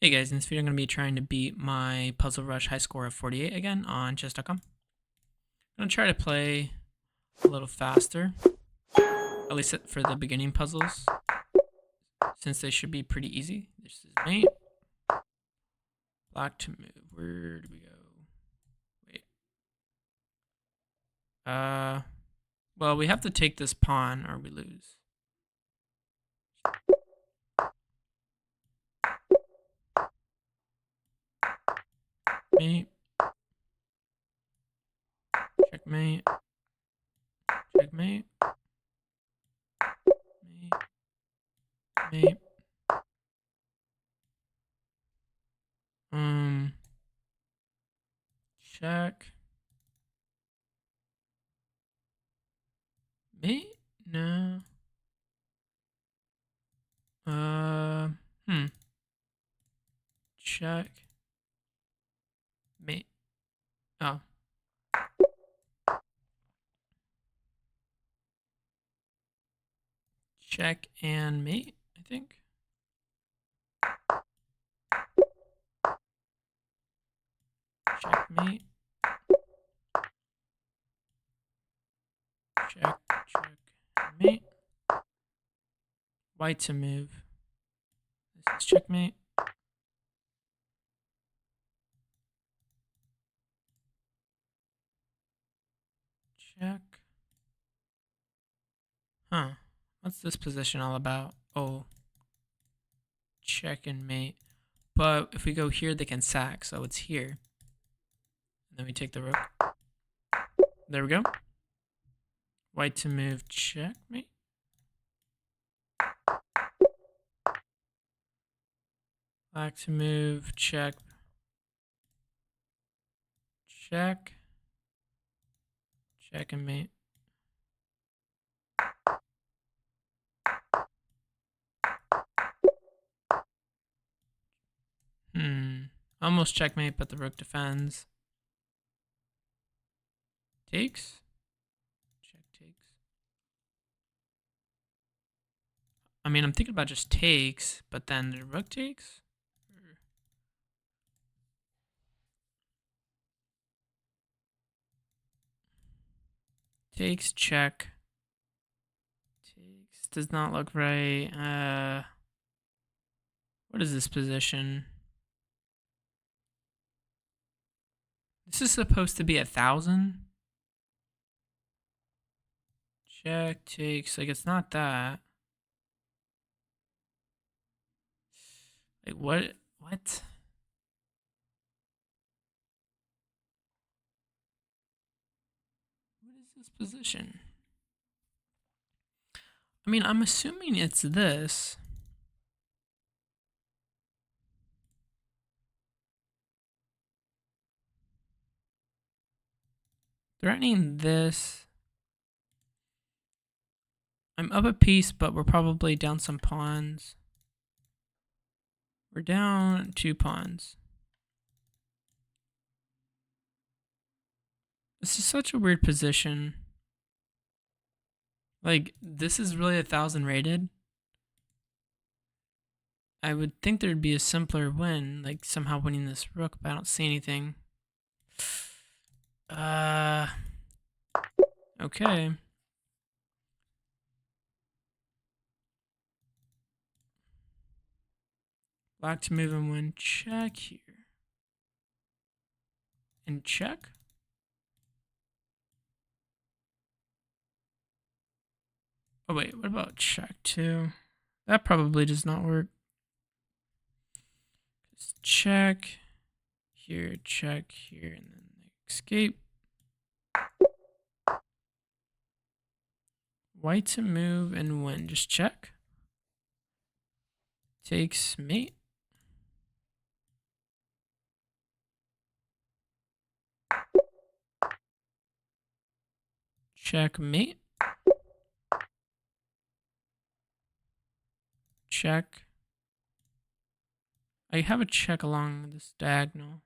Hey guys, in this video I'm going to be trying to beat my Puzzle Rush high score of 48 again on chess.com. I'm going to try to play a little faster, at least for the beginning puzzles, since they should be pretty easy. This is mate. Black to move. Where do we go? Wait. Well, we have to take this pawn or we lose. Mate. Checkmate. Checkmate. Mate. Mate. Check. Mate? No. Hmm. Check. Mate. Oh. Check and mate, I think. Checkmate. Check, checkmate. White to move. This is checkmate. Check. Huh. What's this position all about? Oh. Check and mate. But if we go here, they can sack, so it's here. And then we take the rook. There we go. White to move, checkmate. Black to move, check. Check. Check and mate. Almost checkmate, but the rook defends. Takes. Check takes. I mean, I'm thinking about just takes, but then the rook takes. Takes, check. Takes, does not look right. What is this position? This is supposed to be 1,000. Check, takes, like it's not that. Like what? What? What is this position? I mean, I'm assuming it's this. Threatening this. I'm up a piece, but we're probably down some pawns. We're down 2 pawns. This is such a weird position. Like, this is really 1,000 rated. I would think there'd be a simpler win, like somehow winning this rook, but I don't see anything. Okay. Black to move and win. Check here. And check. Oh wait, what about check too? That probably does not work. Just check here, check here, and then escape. White to move and win. Just check. Takes mate. Checkmate. Check. I have a check along this diagonal.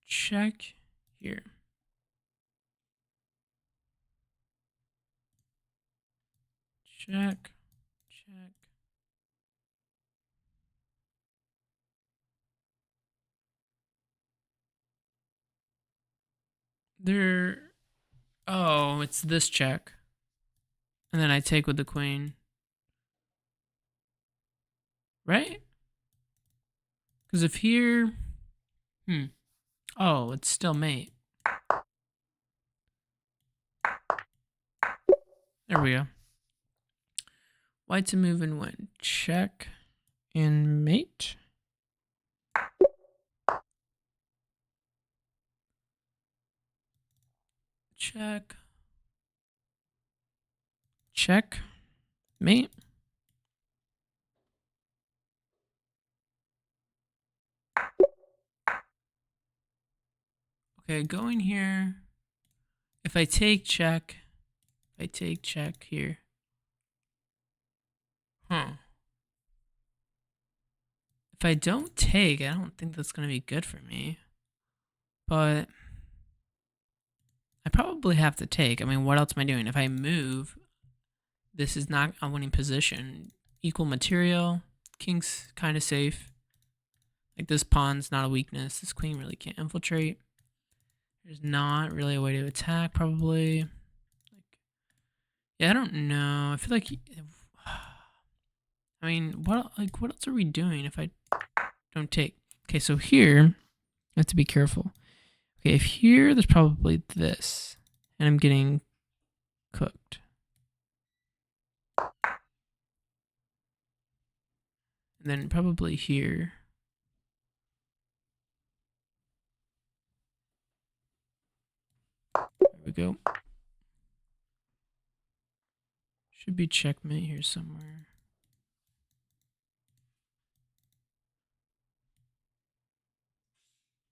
Check here. Check. Check. There. Oh, it's this check. And then I take with the queen. Right? Because if here. Oh, it's still mate. There we go. White to move and win. Check and mate. Check. Check. Mate. Okay, going here. If I take check, I take check here. Huh. If I don't take, I don't think that's going to be good for me. But I probably have to take. I mean, what else am I doing? If I move, this is not a winning position. Equal material. King's kind of safe. Like this pawn's not a weakness. This queen really can't infiltrate. There's not really a way to attack, probably. Like, yeah, I don't know. I feel like, I mean, what else are we doing if I don't take? Okay, so here, I have to be careful. Okay, if here, there's probably this, and I'm getting cooked. And then probably here. There we go. Should be checkmate here somewhere.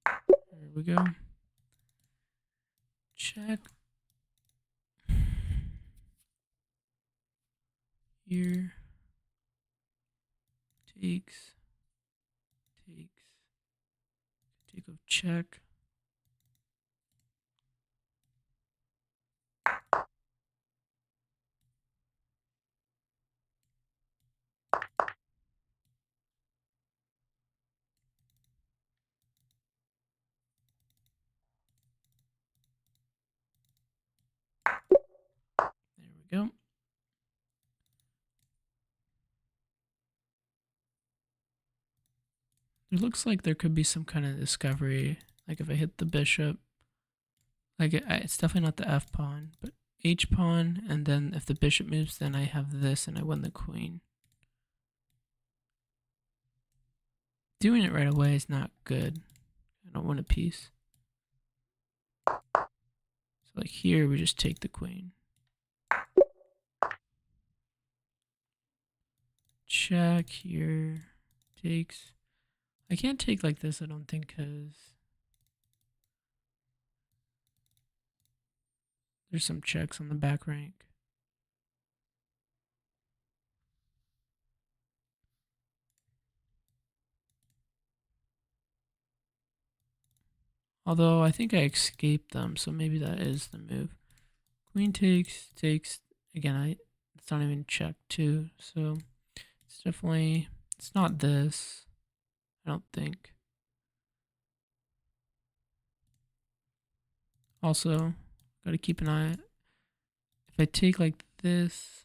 There we go. Check. Here. Takes. Take of check. There we go. It looks like there could be some kind of discovery. Like if I hit the bishop, like it's definitely not the F pawn, but H pawn, and then if the bishop moves, then I have this and I win the queen. Doing it right away is not good. I don't win a piece. So like here, we just take the queen. Check here. Takes. I can't take like this, I don't think, because there's some checks on the back rank. Although I think I escaped them, so maybe that is the move. Queen takes. Again, it's not even checked too, so it's definitely, it's not this, I don't think. Also, gotta keep an eye. If I take like this,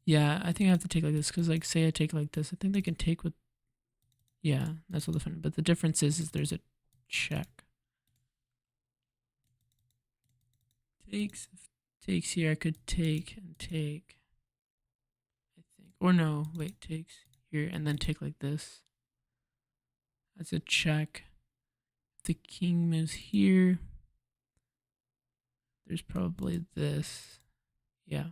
yeah, I think I have to take like this because, like, say I take like this, I think they can take with, yeah, that's all different. But the difference is there's a check. Takes here. I could take and take, I think, or no, wait, takes here and then take like this. That's a check. If the king moves here, there's probably this. Yeah.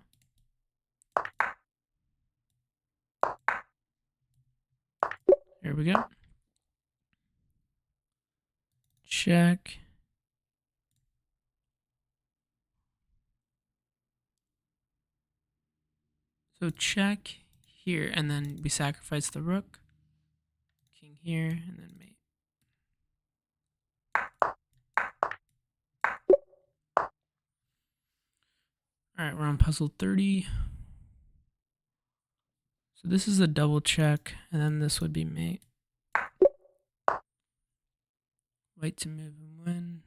There we go. Check. So check here, and then we sacrifice the rook. King here, and then mate. All right, we're on puzzle 30. So this is a double check, and then this would be mate. White to move and win.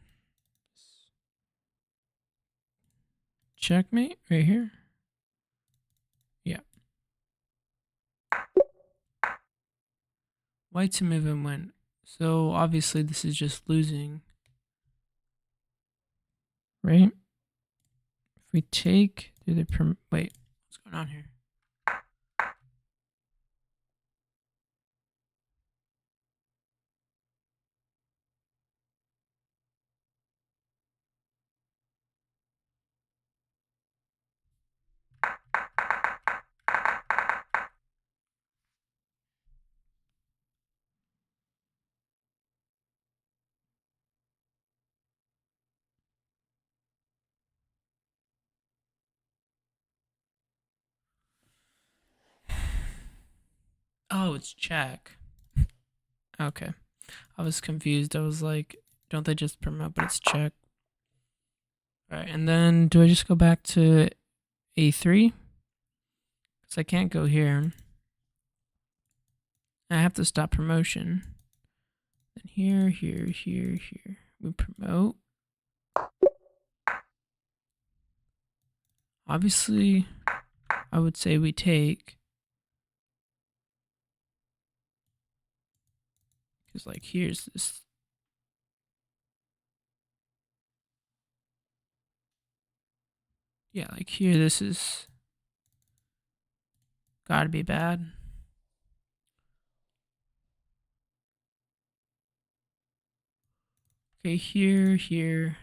Checkmate right here. Yeah. White to move and win. So obviously this is just losing. Right? If we take, wait, what's going on here? Oh, it's check. Okay. I was confused. I was like, don't they just promote, but it's check. All right, and then do I just go back to A3? Because I can't go here. I have to stop promotion. Then here, here, here, here. We promote. Obviously, I would say we take. Because, like, here's this. Yeah, like here, this is. Gotta be bad. Okay, here, here.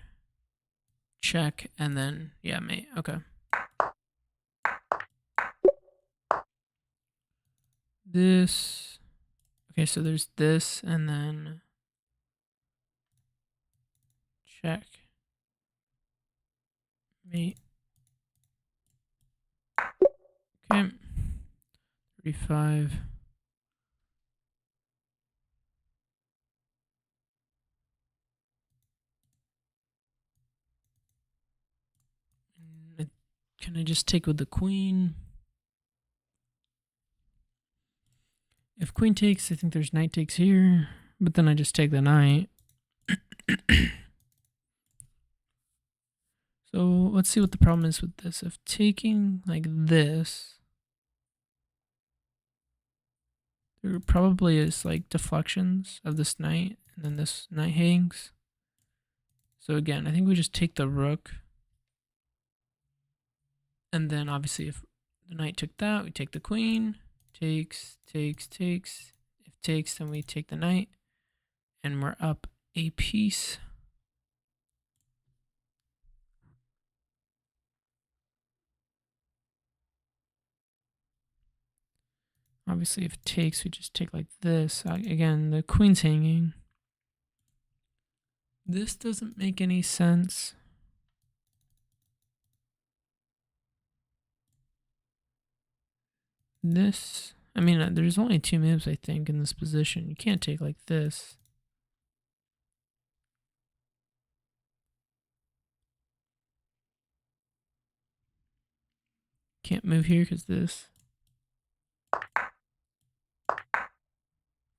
Check, and then, yeah, mate. Okay. This. Okay, so there's this, and then. Check. Mate. Okay. 35. Can I just take with the queen? If queen takes, I think there's knight takes here, but then I just take the knight. So let's see what the problem is with this. If taking like this, there probably is like deflections of this knight, and then this knight hangs. So again, I think we just take the rook. And then obviously if the knight took that, we take the queen. Takes, takes, takes. If takes, then we take the knight. And we're up a piece. Obviously, if it takes, we just take like this. Again, the queen's hanging. This doesn't make any sense. This, I mean, there's only two moves, I think, in this position. You can't take like this. Can't move here because this.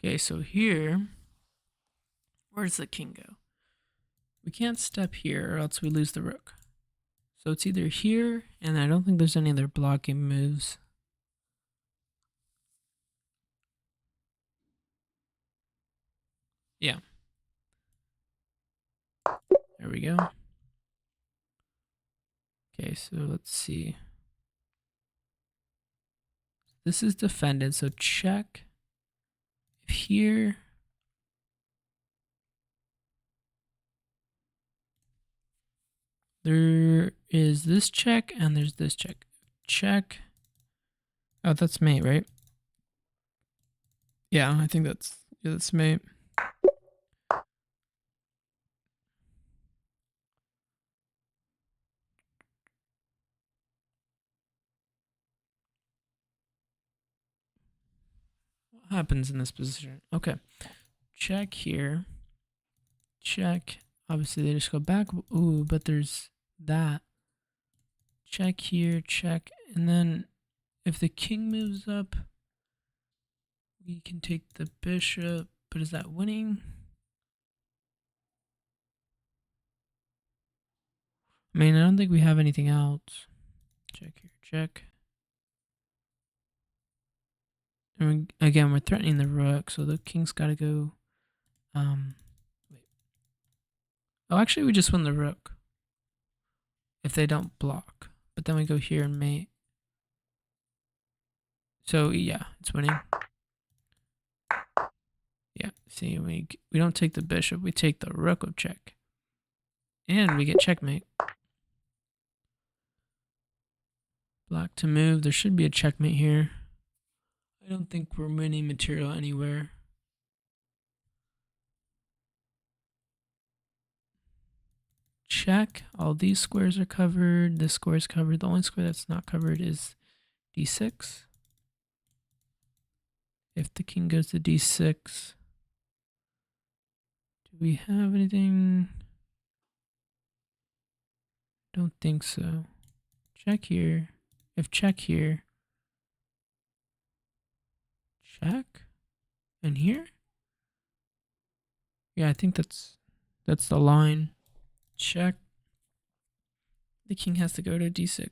Okay, so here, where's the king go? We can't step here or else we lose the rook. So it's either here, and I don't think there's any other blocking moves. Yeah. There we go. Okay, so let's see. This is defended, so check. If here, there is this check and there's this check. Check. Oh, that's mate, right? Yeah, I think that's mate. What happens in this position? Okay. Check here. Check. Obviously, they just go back. Ooh, but there's that. Check here, check. And then if the king moves up, We can take the bishop, but is that winning? I mean, I don't think we have anything else. Check here, check. And again, we're threatening the rook, so the king's got to go. Wait. Oh, actually, we just win the rook if they don't block. But then we go here and mate. So yeah, it's winning. Yeah, see, we don't take the bishop, we take the rook of check. And we get checkmate. Black to move. There should be a checkmate here. I don't think we're winning material anywhere. Check. All these squares are covered. This square is covered. The only square that's not covered is d6. If the king goes to d6, do we have anything? Don't think so. Check here. If check here, check, and here. Yeah, I think that's the line. Check. The king has to go to d6.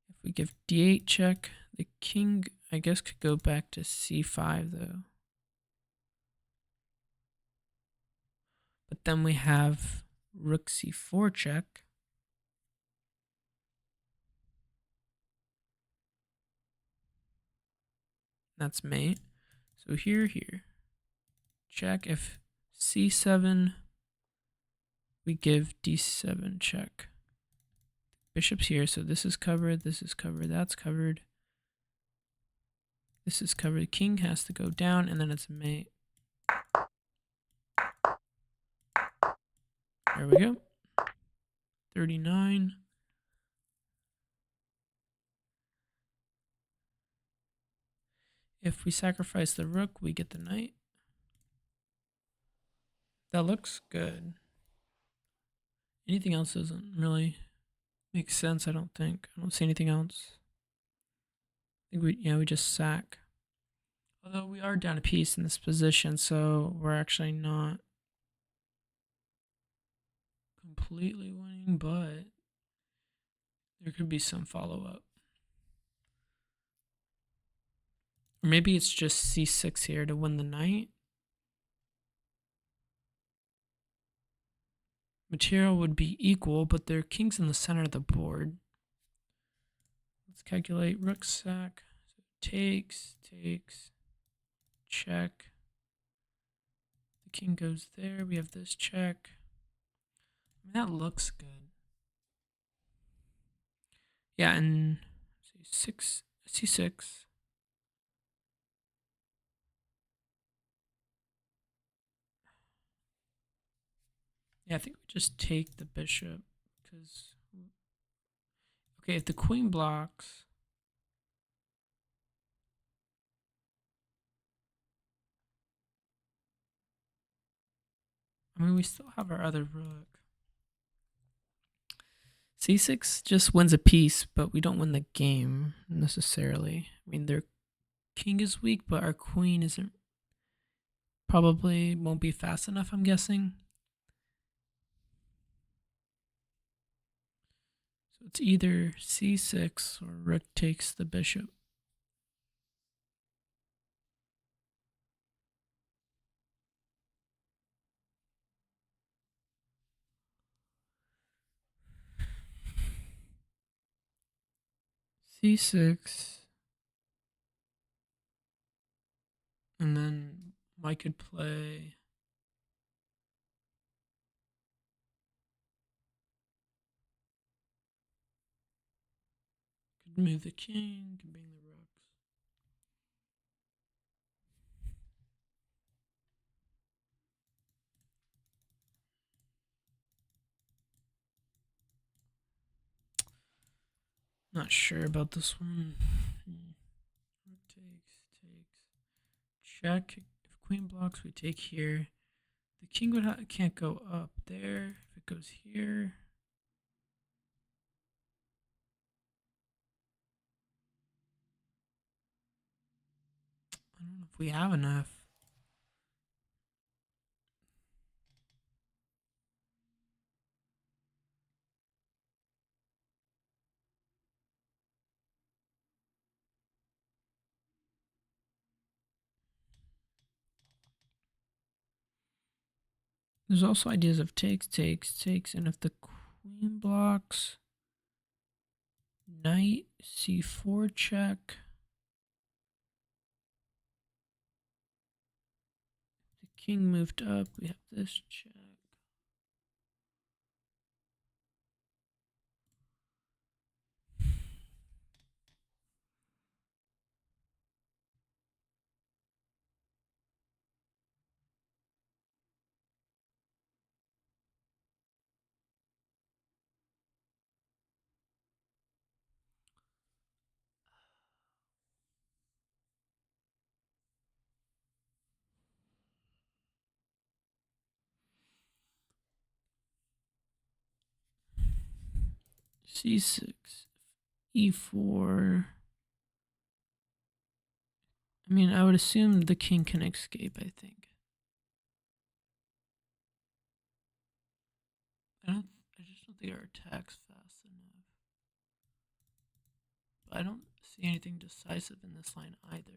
If we give d8 check, the king, I guess, could go back to c5 though. But then we have rook c4 check. That's mate. So here. Check. If c7, we give d7 check. Bishop's here, so this is covered, that's covered. This is covered. The king has to go down, and then it's mate. There we go. 39. If we sacrifice the rook, we get the knight. That looks good. Anything else doesn't really make sense, I don't think. I don't see anything else. I think we just sack. Although we are down a piece in this position, so we're actually not completely winning, but there could be some follow-up. Or maybe it's just c6 here to win the knight. Material would be equal, but their king's in the center of the board. Let's calculate rook sack. So takes, check. The king goes there. We have this check. I mean, that looks good. Yeah, and c6. Yeah, I think we just take the bishop because, okay, if the queen blocks, I mean, we still have our other rook. c6 just wins a piece, but we don't win the game necessarily. I mean, their king is weak, but our queen isn't, probably won't be fast enough, I'm guessing. So it's either c6 or rook takes the bishop. c6. And then I could play. Could move the king, could bring the rooks. Not sure about this one. Rook takes. Check. If queen blocks, we take here. The king can't go up there. If it goes here. I don't know if we have enough. There's also ideas of takes, and if the queen blocks, knight c4 check. The king moved up. We have this check. c6, e4. I mean, I would assume the king can escape, I think. I just don't think our attack's fast enough. But I don't see anything decisive in this line either.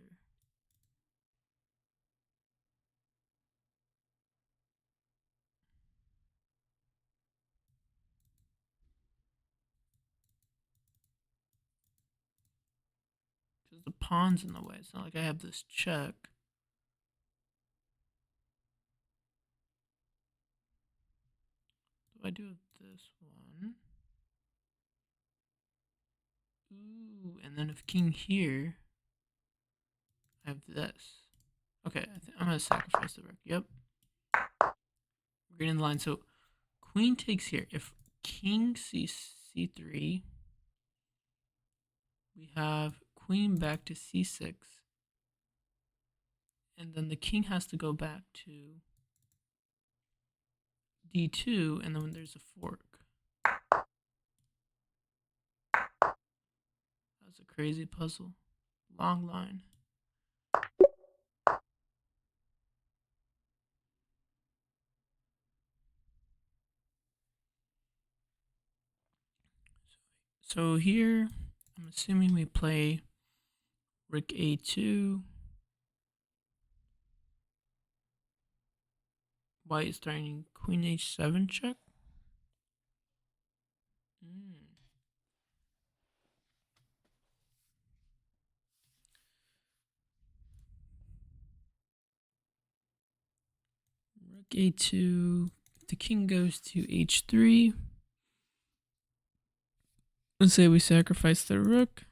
Because the pawn's in the way. It's not like I have this check. Do I do this one? Ooh, and then if king here, I have this. Okay, I'm gonna sacrifice the rook. Yep. We're getting the line. So queen takes here. If king c3, we have queen back to c6. And then the king has to go back to d2, and then there's a fork. That's a crazy puzzle. Long line. So here, I'm assuming we play rook a2. White is starting queen h7 check. Rook a2. The king goes to h3. Let's say we sacrifice the rook.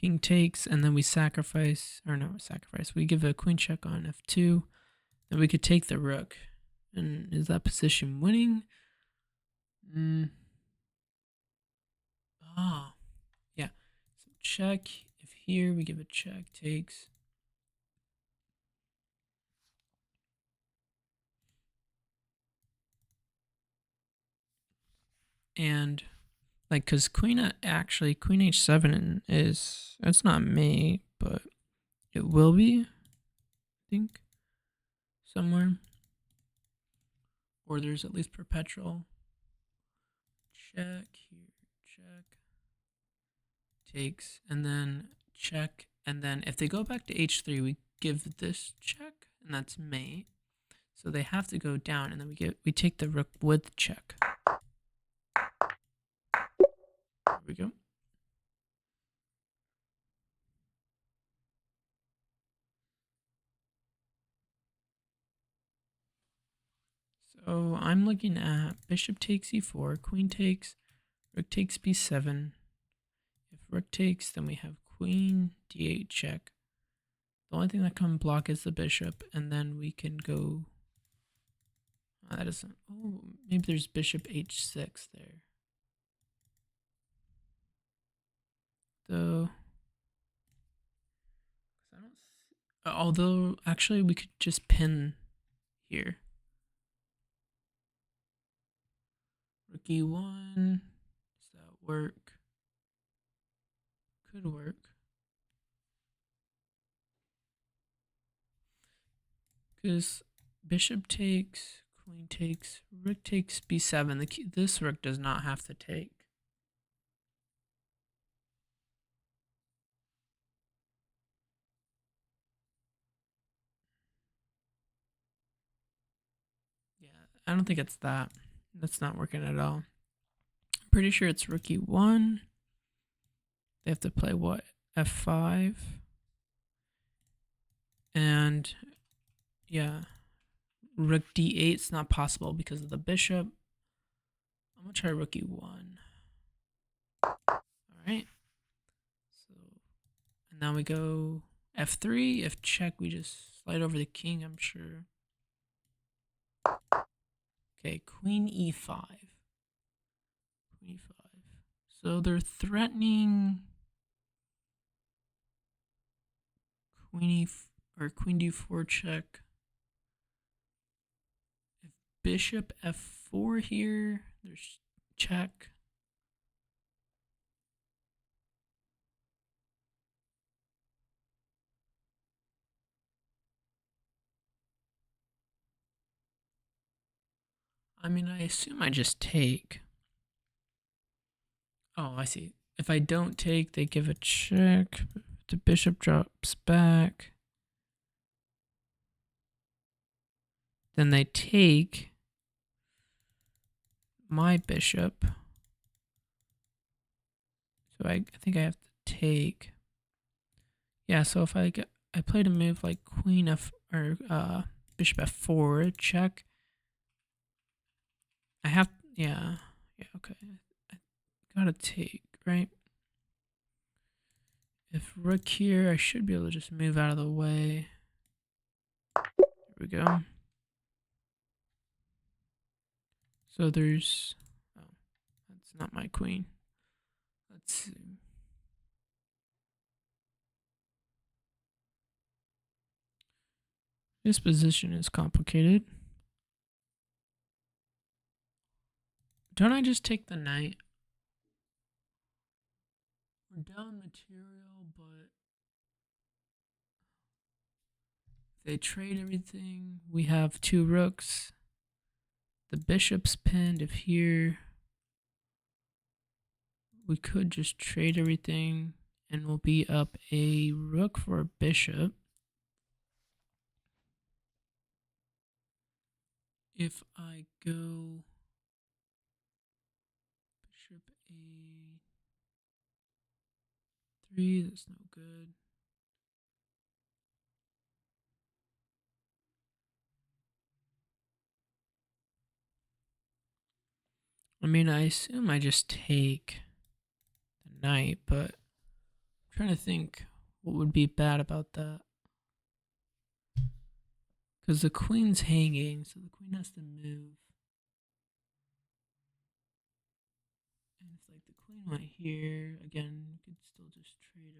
King takes, and then we sacrifice, or no, sacrifice. We give a queen check on f2. Then we could take the rook. And is that position winning? Ah, yeah. So check. If here we give a check, takes. And like, cause queen h7 is, it's not me, but it will be, I think, somewhere. Or there's at least perpetual. Check here, check. Takes, and then check, and then if they go back to h3, we give this check, and that's mate. So they have to go down, and then we take the rook with check. There we go. So I'm looking at bishop takes e4, queen takes, rook takes b7. If rook takes, then we have queen d8 check. The only thing that can block is the bishop, and then we can go. Oh, that doesn't. Oh, maybe there's bishop h6 there. Though, I don't. Although, actually, we could just pin here. Rook e1. Does that work? Could work. Because bishop takes, queen takes, rook takes b7. This rook does not have to take. Yeah, I don't think it's that. That's not working at all. I'm pretty sure it's rook e1. They have to play what? f5. And yeah, rook d8 is not possible because of the bishop. I'm gonna try rook e1. All right. So, and now we go f3. If check, we just slide over the king, I'm sure. Okay, queen e5. Queen e5. So they're threatening queen queen d4 check. If bishop f4 here, there's check. I mean, I assume I just take. Oh, I see. If I don't take, they give a check. The bishop drops back. Then they take my bishop. So I think I have to take. Yeah, so if I played a move like queen f or bishop f4 check. I have okay. I gotta take, right? If rook here, I should be able to just move out of the way. Here we go. So there's, oh, that's not my queen. Let's see. This position is complicated. Don't I just take the knight? We're down material, but if they trade everything, we have two rooks. The bishop's pinned. If here, we could just trade everything and we'll be up a rook for a bishop. If I go bishop a3, that's no good. I mean, I assume I just take the knight, but I'm trying to think what would be bad about that. Because the queen's hanging, so the queen has to move. And if like the queen went here, again, you could still just trade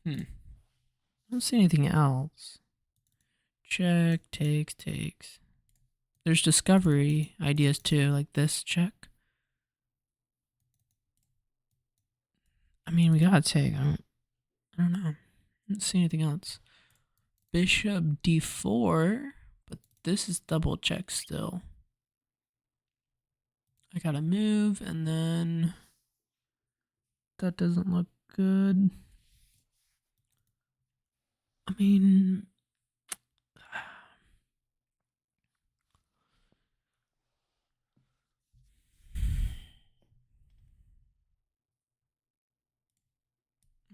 everything. I don't see anything else. Check, takes. There's discovery ideas too, like this check. I mean, we gotta take. I don't know. I don't see anything else. Bishop d4, but this is double check still. I gotta move, and then that doesn't look good. I mean,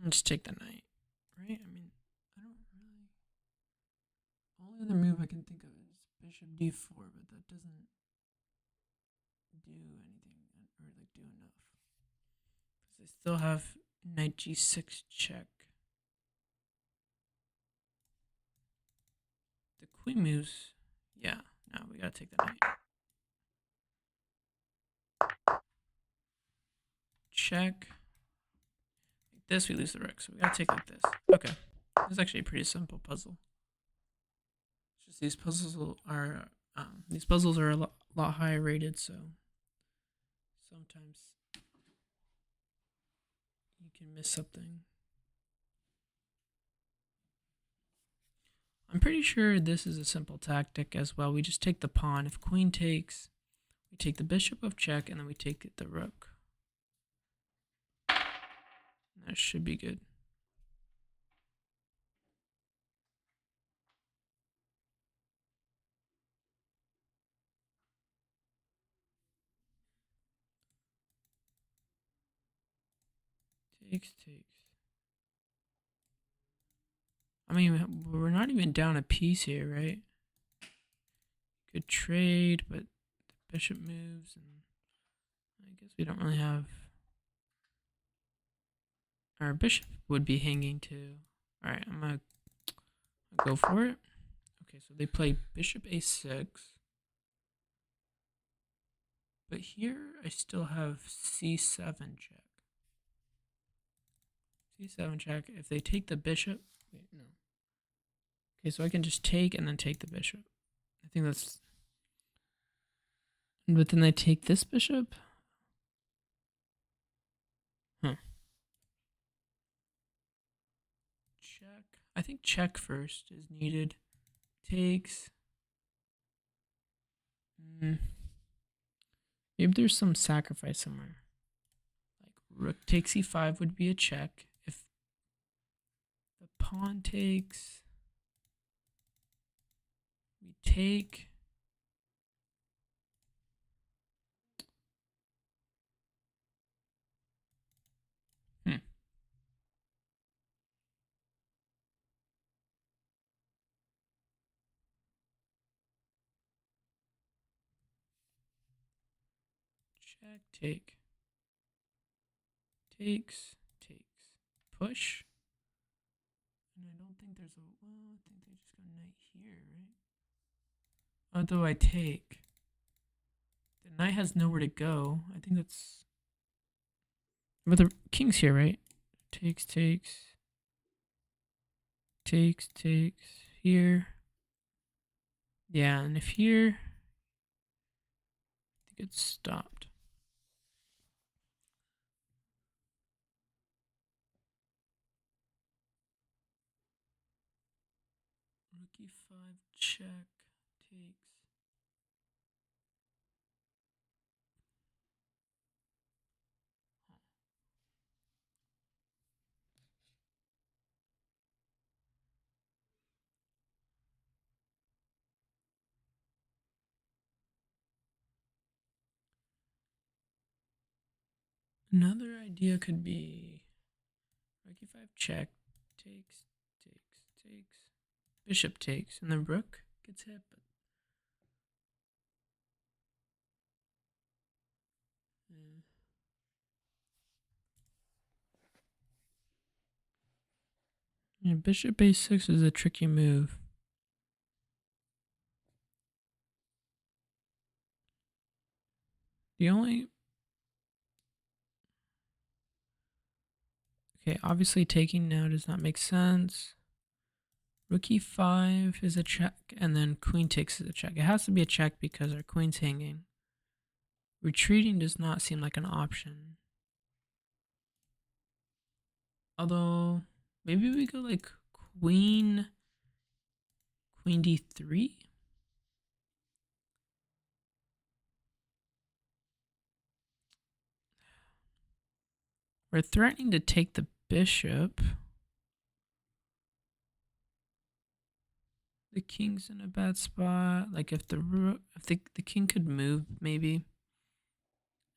I'll just take the knight, right? I mean, I don't really. Only other move I can think of is bishop d4, but that doesn't do anything or like do enough. Because I still have knight g6 check. The queen moves. Yeah, no, we gotta take the knight. Check. Like this, we lose the rook, so we gotta take like this. Okay, this is actually a pretty simple puzzle. It's just these puzzles are a lot higher rated, so Sometimes you can miss something. I'm pretty sure this is a simple tactic as well. We just take the pawn. If queen takes, we take the bishop of check, and then we take the rook. That should be good. Takes. I mean, we're not even down a piece here, right? Good trade, but the bishop moves, and I guess we don't really have... Our bishop would be hanging too. Alright, I'm gonna go for it. Okay, so they play bishop a6. But here I still have c7 check. c7 check. If they take the bishop... Wait, no. Okay, so I can just take and then take the bishop. I think that's... But then they take this bishop? Huh. Check. I think check first is needed. Takes. Maybe there's some sacrifice somewhere. Like rook takes e5 would be a check. If the pawn takes, we take. Check, take. Takes. Push. And I don't think there's a... Well, I think they just go knight here, right? Although I take. The knight has nowhere to go. I think that's... But the king's here, right? Takes. Here. Yeah, and if here... I think it's stopped. Rook e5, check, takes. Another idea could be rook e5, check, takes. Bishop takes, and the rook gets hit, but yeah, bishop a6 is a tricky move. The only... Okay, obviously taking now does not make sense. Rook e5 is a check, and then queen takes is a check. It has to be a check because our queen's hanging. Retreating does not seem like an option. Although, maybe we go like queen d3? We're threatening to take the bishop. The king's in a bad spot. Like if the king could move maybe.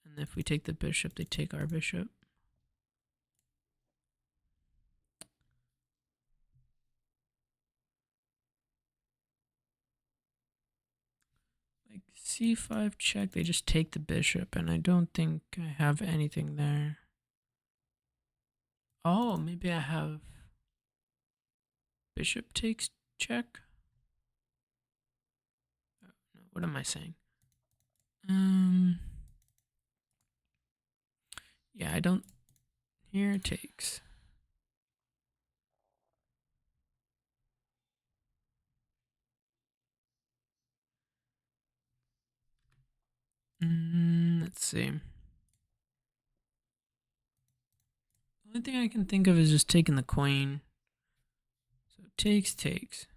And if we take the bishop, they take our bishop. Like c5 check, they just take the bishop, and I don't think I have anything there. Oh, maybe I have bishop takes check. Oh, no, what am I saying? Yeah, I don't. Here takes. Let's see. Only thing I can think of is just taking the queen. So takes.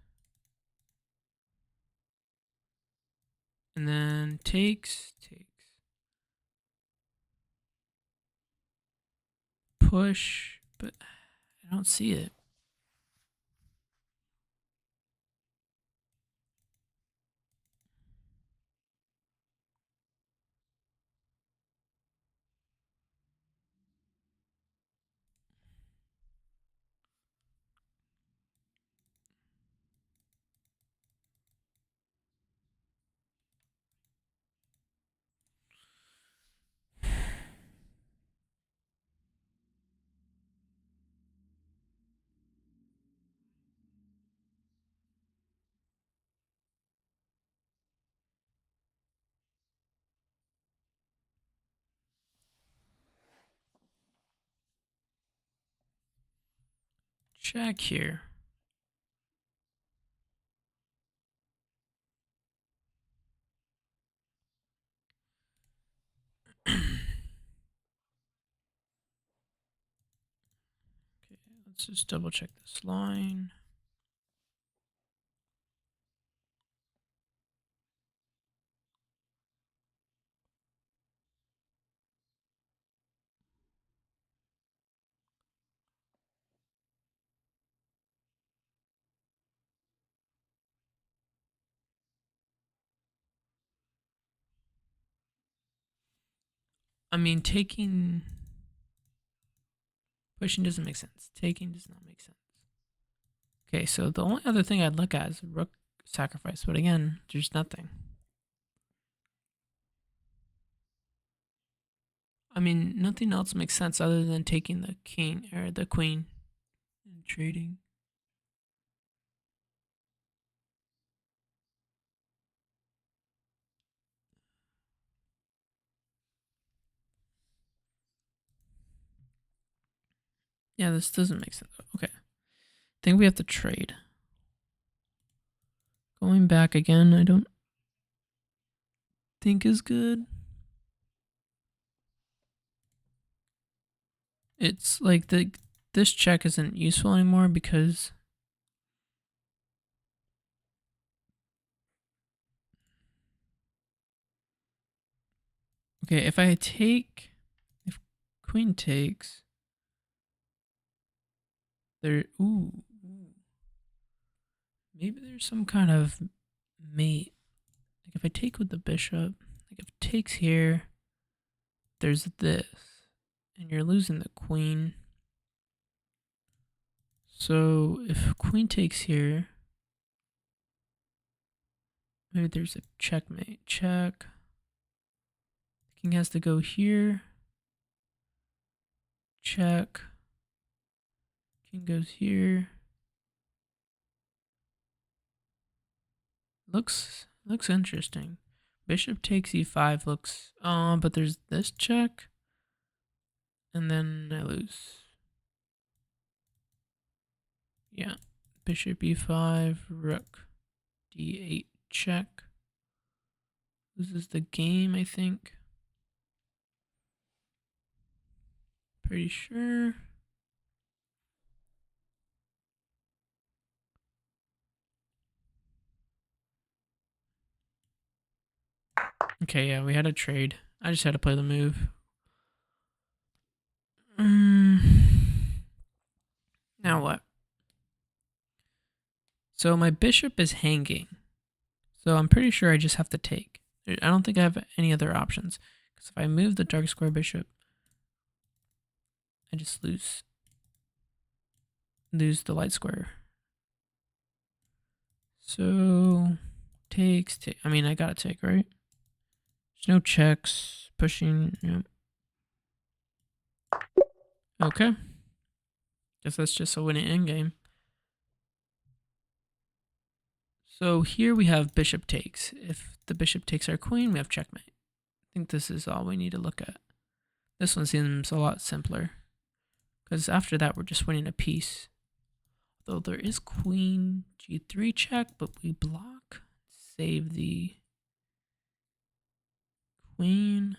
And then takes. Push, but I don't see it. Check here. Okay, let's just double check this line. I mean, pushing doesn't make sense. Taking does not make sense. Okay, so the only other thing I'd look at is rook sacrifice, but again, there's nothing. I mean, nothing else makes sense other than taking the king or the queen and trading. Yeah, this doesn't make sense. Okay. I think we have to trade. Going back again, I don't think is good. It's like this check isn't useful anymore because okay, if queen takes there maybe there's some kind of mate. Like if I take with the bishop, like if it takes here, there's this. And you're losing the queen. So if queen takes here, maybe there's a checkmate. Check. The king has to go here. Check. King goes here. Looks interesting. Bishop takes e5 looks but there's this check. And then I lose. Yeah. Bishop e5, rook d8 check. Loses the game, I think. Pretty sure. Okay, yeah, we had a trade. I just had to play the move. Now what? So my bishop is hanging. So I'm pretty sure I just have to take. I don't think I have any other options. Because if I move the dark square bishop, I just lose the light square. So takes. I mean, I gotta take, right? There's no checks. Pushing. Yeah. Okay. Guess that's just a winning endgame. So here we have bishop takes. If the bishop takes our queen, we have checkmate. I think this is all we need to look at. This one seems a lot simpler. Because after that, we're just winning a piece. Though there is queen g3 check, but we block. Save the queen.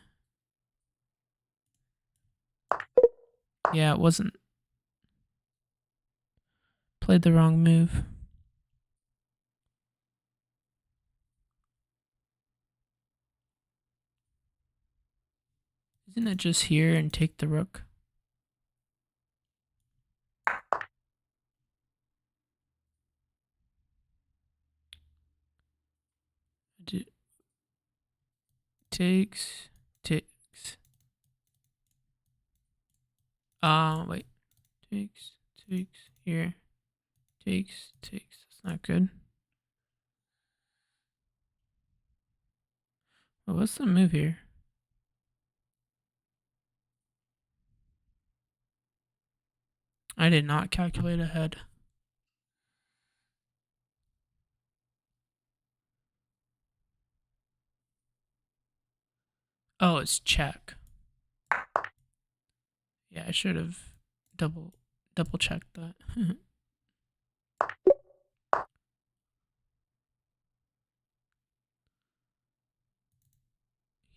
Yeah, it wasn't played the wrong move. Isn't it just here and take the rook? Takes. Wait. Takes here. Takes. That's not good. Well, what's the move here? I did not calculate ahead. Oh, it's check. Yeah, I should have double checked that.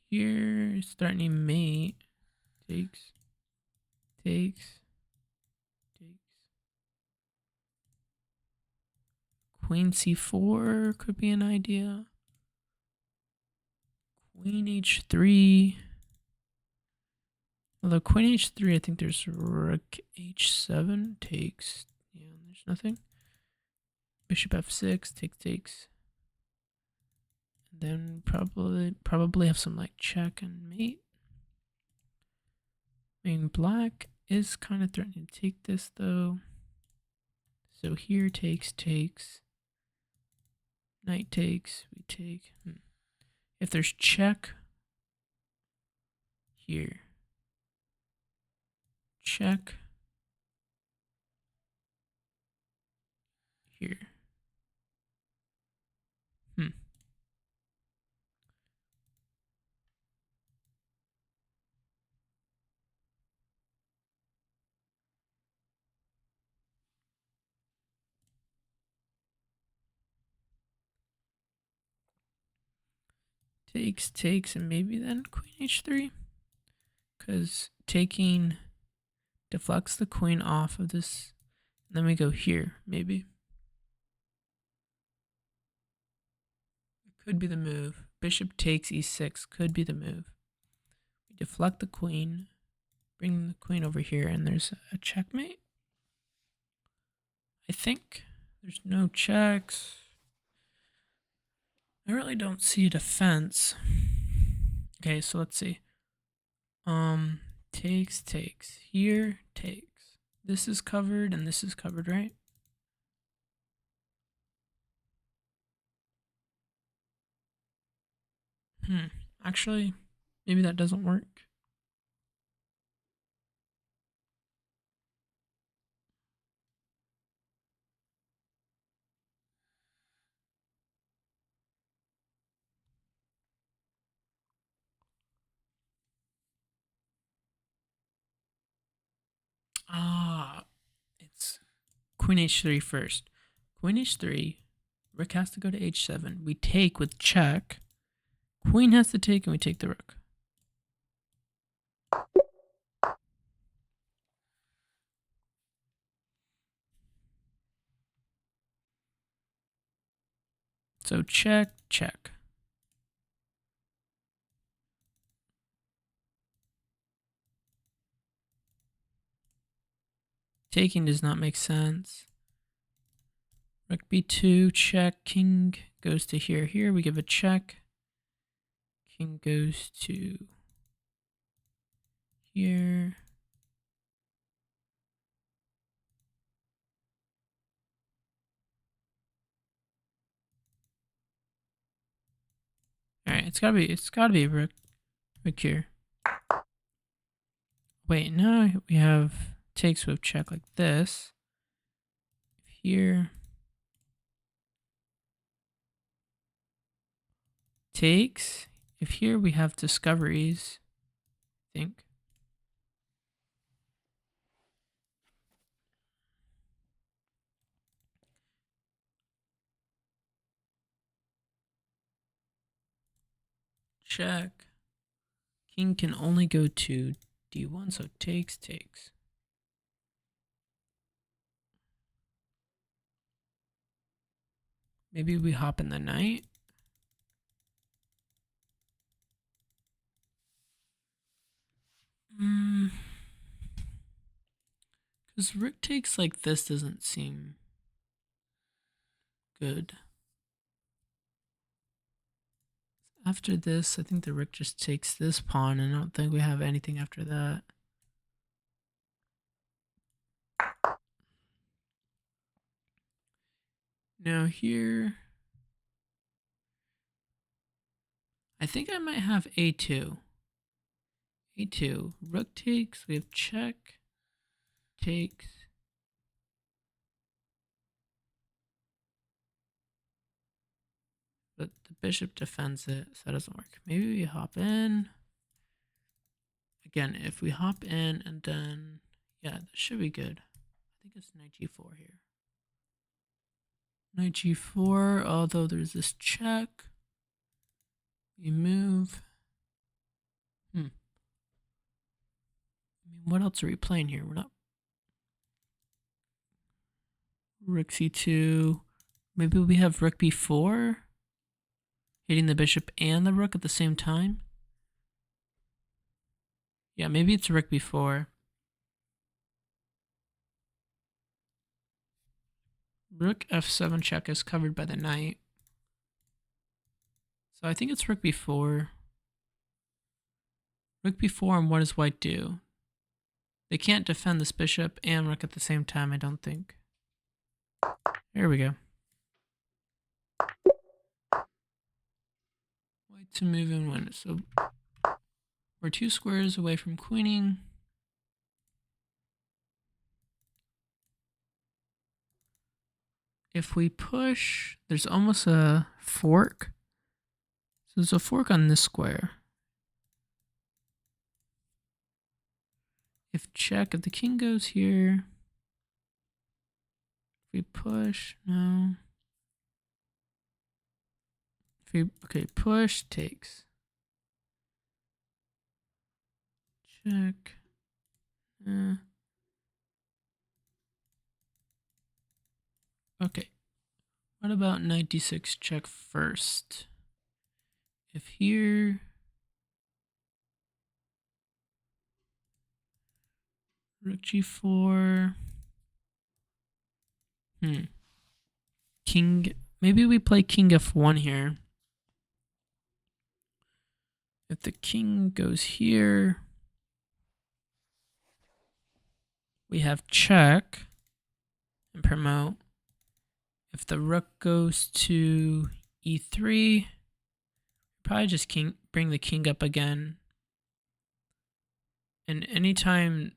Here, starting mate. Takes. Queen c4 could be an idea. Queen h3. Although queen h3, I think there's rook h7 takes. Yeah, there's nothing. Bishop f6 takes. And then probably have some like check and mate. I mean, black is kind of threatening to take this though. So here takes. Knight takes. We take. If there's check here. Check here. Takes, and maybe then queen h3. Because taking deflects the queen off of this. And then we go here, maybe. It could be the move. Bishop takes e6 could be the move. We deflect the queen, bring the queen over here, and there's a checkmate. I think there's no checks. I really don't see a defense. Okay, so let's see. Takes. Here, takes. This is covered and this is covered, right? Actually, maybe that doesn't work. It's queen h3 first. Queen h3, rook has to go to h7. We take with check. Queen has to take and we take the rook. So check. Taking does not make sense. Rook b2, check. King goes to here. Here we give a check. King goes to here. All right, it's gotta be rook here. Wait, now we have takes with check like this. Here. Takes. If here we have discoveries, I think. Check. King can only go to d1, so takes. Maybe we hop in the knight. Because rook takes like this doesn't seem good. After this, I think the rook just takes this pawn, and I don't think we have anything after that. Now here, I think I might have a2. a2, rook takes, we have check, takes. But the bishop defends it, so that doesn't work. Maybe we hop in. Again, if we hop in and then, yeah, that should be good. I think it's knight g4 here. Knight g4, although there's this check. We move. I mean, what else are we playing here? We're not. Rook c2. Maybe we have rook b4. Hitting the bishop and the rook at the same time. Yeah, maybe it's rook b4. Rook f7 check is covered by the knight. So I think it's rook b4. Rook b4, and what does white do? They can't defend this bishop and rook at the same time, I don't think. There we go. White to move and win. So we're 2 squares away from queening. If we push, there's almost a fork. So there's a fork on this square. If check, if the king goes here, if we push, no. If we, okay, push, takes. Check. Okay. What about knight d6 check first? If here, rook g4. King, maybe we play king f1 here. If the king goes here, we have check and promote. If the rook goes to e3, probably just bring the king up again. And anytime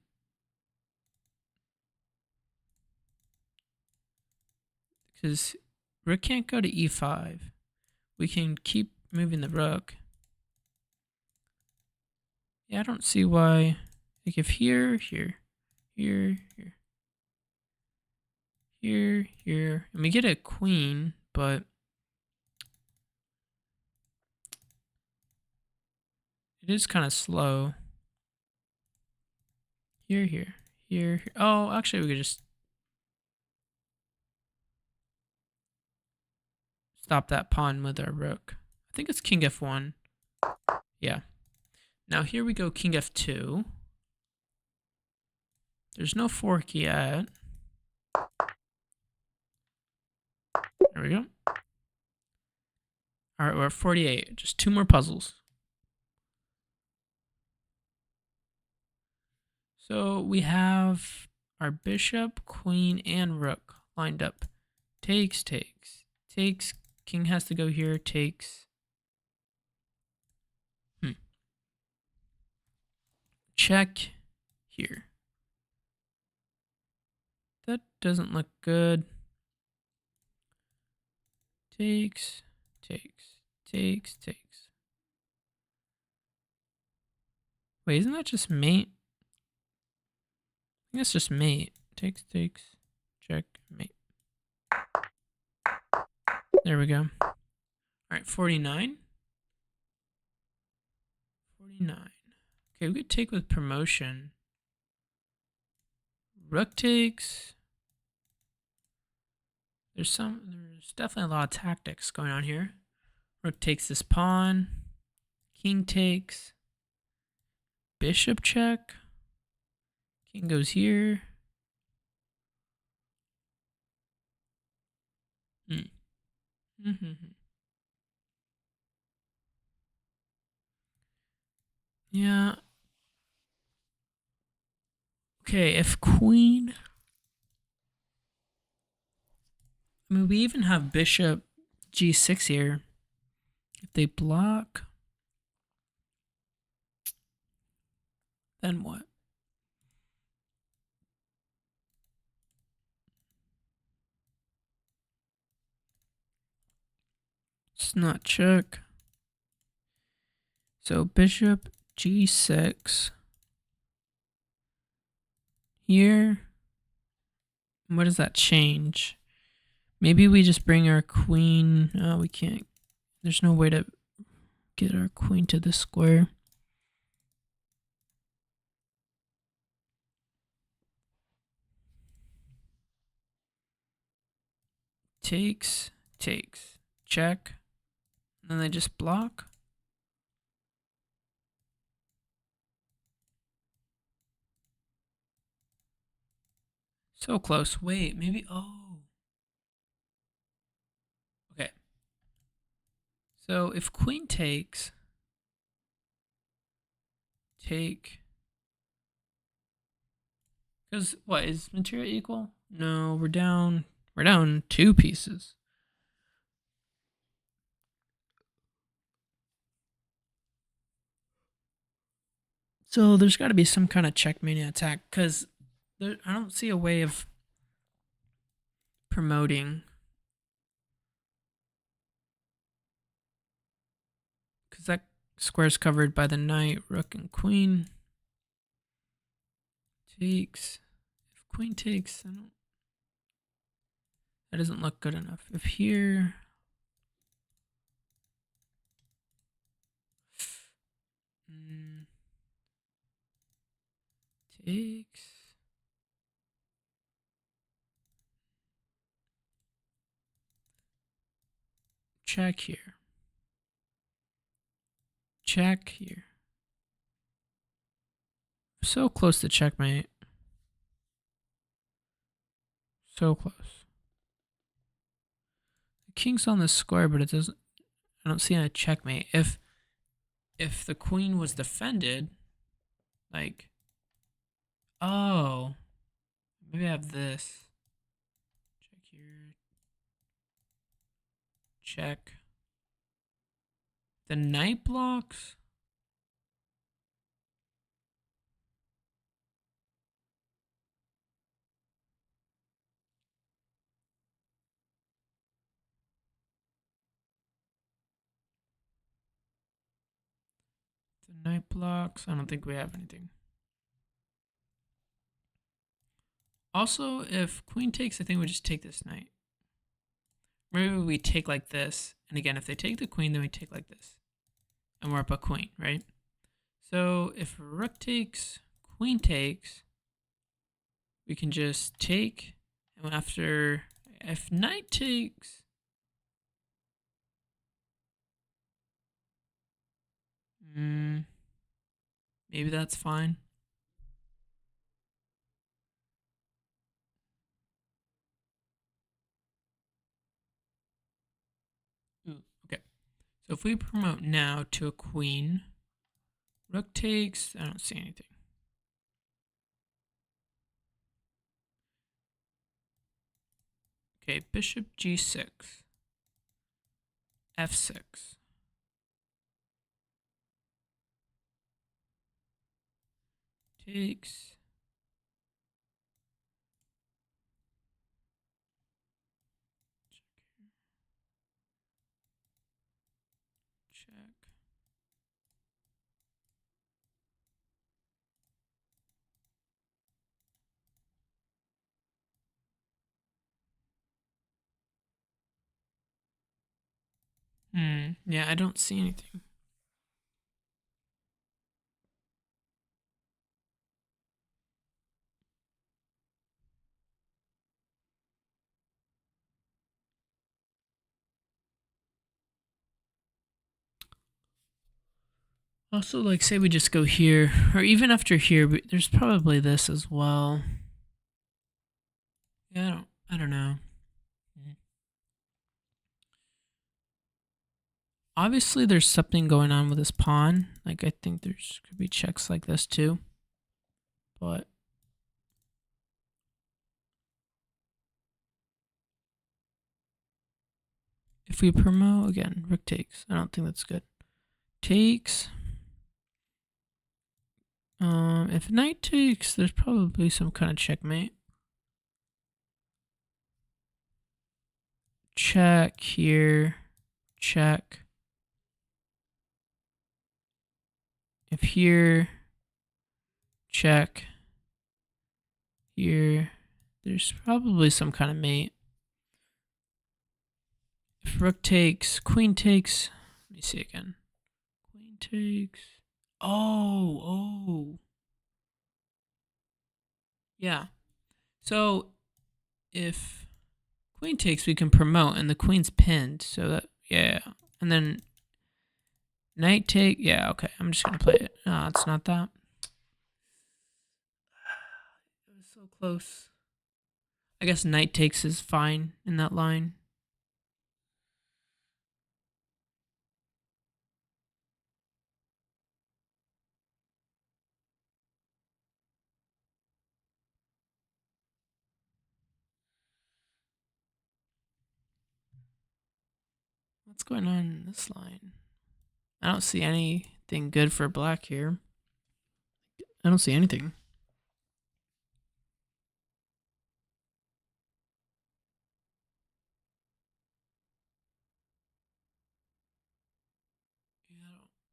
because rook can't go to e5, we can keep moving the rook. Yeah, I don't see why. Like if here, here, here, and we get a queen, but it is kind of slow. Here. Oh, actually, we could just stop that pawn with our rook. I think it's king f1. Yeah. Now here we go king f2. There's no fork yet. There we go. All right, we're at 48. Just 2 more puzzles. So we have our bishop, queen, and rook lined up. Takes. King has to go here. Takes. Check here. That doesn't look good. Takes. Wait, isn't that just mate? I think that's just mate. Takes. Check, mate. There we go. All right, 49. Okay, we could take with promotion. Rook takes. There's definitely a lot of tactics going on here. Rook takes this pawn. King takes. Bishop check. King goes here. Yeah. Okay, if queen. I mean, we even have bishop g6 here. If they block, then what? It's not check. So bishop g6 here. What does that change? Maybe we just bring our queen. Oh, we can't. There's no way to get our queen to the square. Takes, check. And then they just block. So close. Wait, maybe. Oh. Okay. So if queen takes, take. Because what, is material equal? No, we're down. We're down 2 pieces. So there's got to be some kind of checkmate attack because I don't see a way of promoting. Because that square's covered by the knight, rook, and queen. Takes. If queen takes, that doesn't look good enough. If here. Takes. Check here. Check here. So close to checkmate. So close. The king's on the square, but it doesn't. I don't see a checkmate. If the queen was defended, like, oh, maybe I have this. Check here. Check. The knight blocks. The knight blocks. I don't think we have anything. Also, if queen takes, I think we just take this knight. Maybe we take like this. And again, if they take the queen, then we take like this. And we're up a queen, right? So if rook takes, queen takes, we can just take. And after, if knight takes, maybe that's fine. Ooh, okay. So if we promote now to a queen, rook takes, I don't see anything. Okay, bishop g6, f6. Takes. Check. Yeah, I don't see anything. Also, like, say we just go here, or even after here, there's probably this as well. Yeah, I don't know. Obviously, there's something going on with this pawn. Like, I think there's could be checks like this too. But if we promote again, rook takes. I don't think that's good. Takes. If knight takes, there's probably some kind of checkmate. Check here. Check. If here, check. Here, there's probably some kind of mate. If rook takes, queen takes. Let me see again. Queen takes. Oh. Yeah. So if queen takes, we can promote, and the queen's pinned. So that, yeah. And then knight take. Yeah, okay. I'm just going to play it. No, it's not that. It was so close. I guess knight takes is fine in that line. What's going on in this line? I don't see anything good for black here. I don't see anything. Yeah,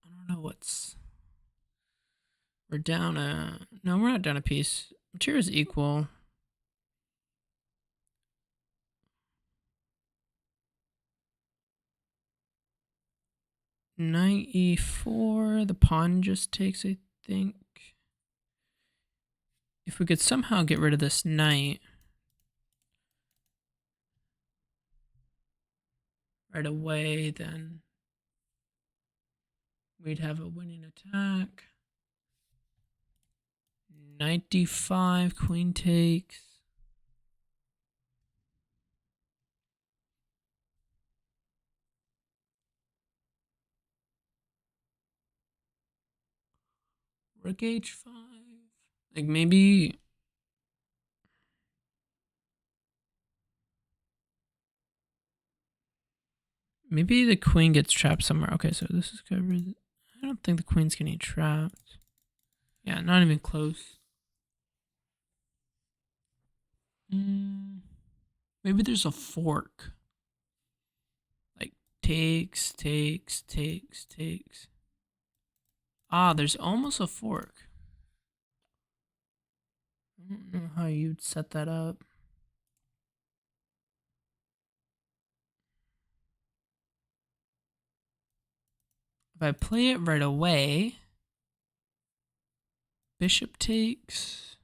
I don't know what's. We're down a. No, we're not down a piece. Material is equal. Knight e4. The pawn just takes, I think. If we could somehow get rid of this knight right away, then we'd have a winning attack. Knight d5, queen takes. Rook h5. Like maybe. Maybe the queen gets trapped somewhere. Okay, so this is covered. I don't think the queen's getting trapped. Yeah, not even close. Maybe there's a fork. Like takes. Ah, there's almost a fork. I don't know how you'd set that up. If I play it right away, bishop takes,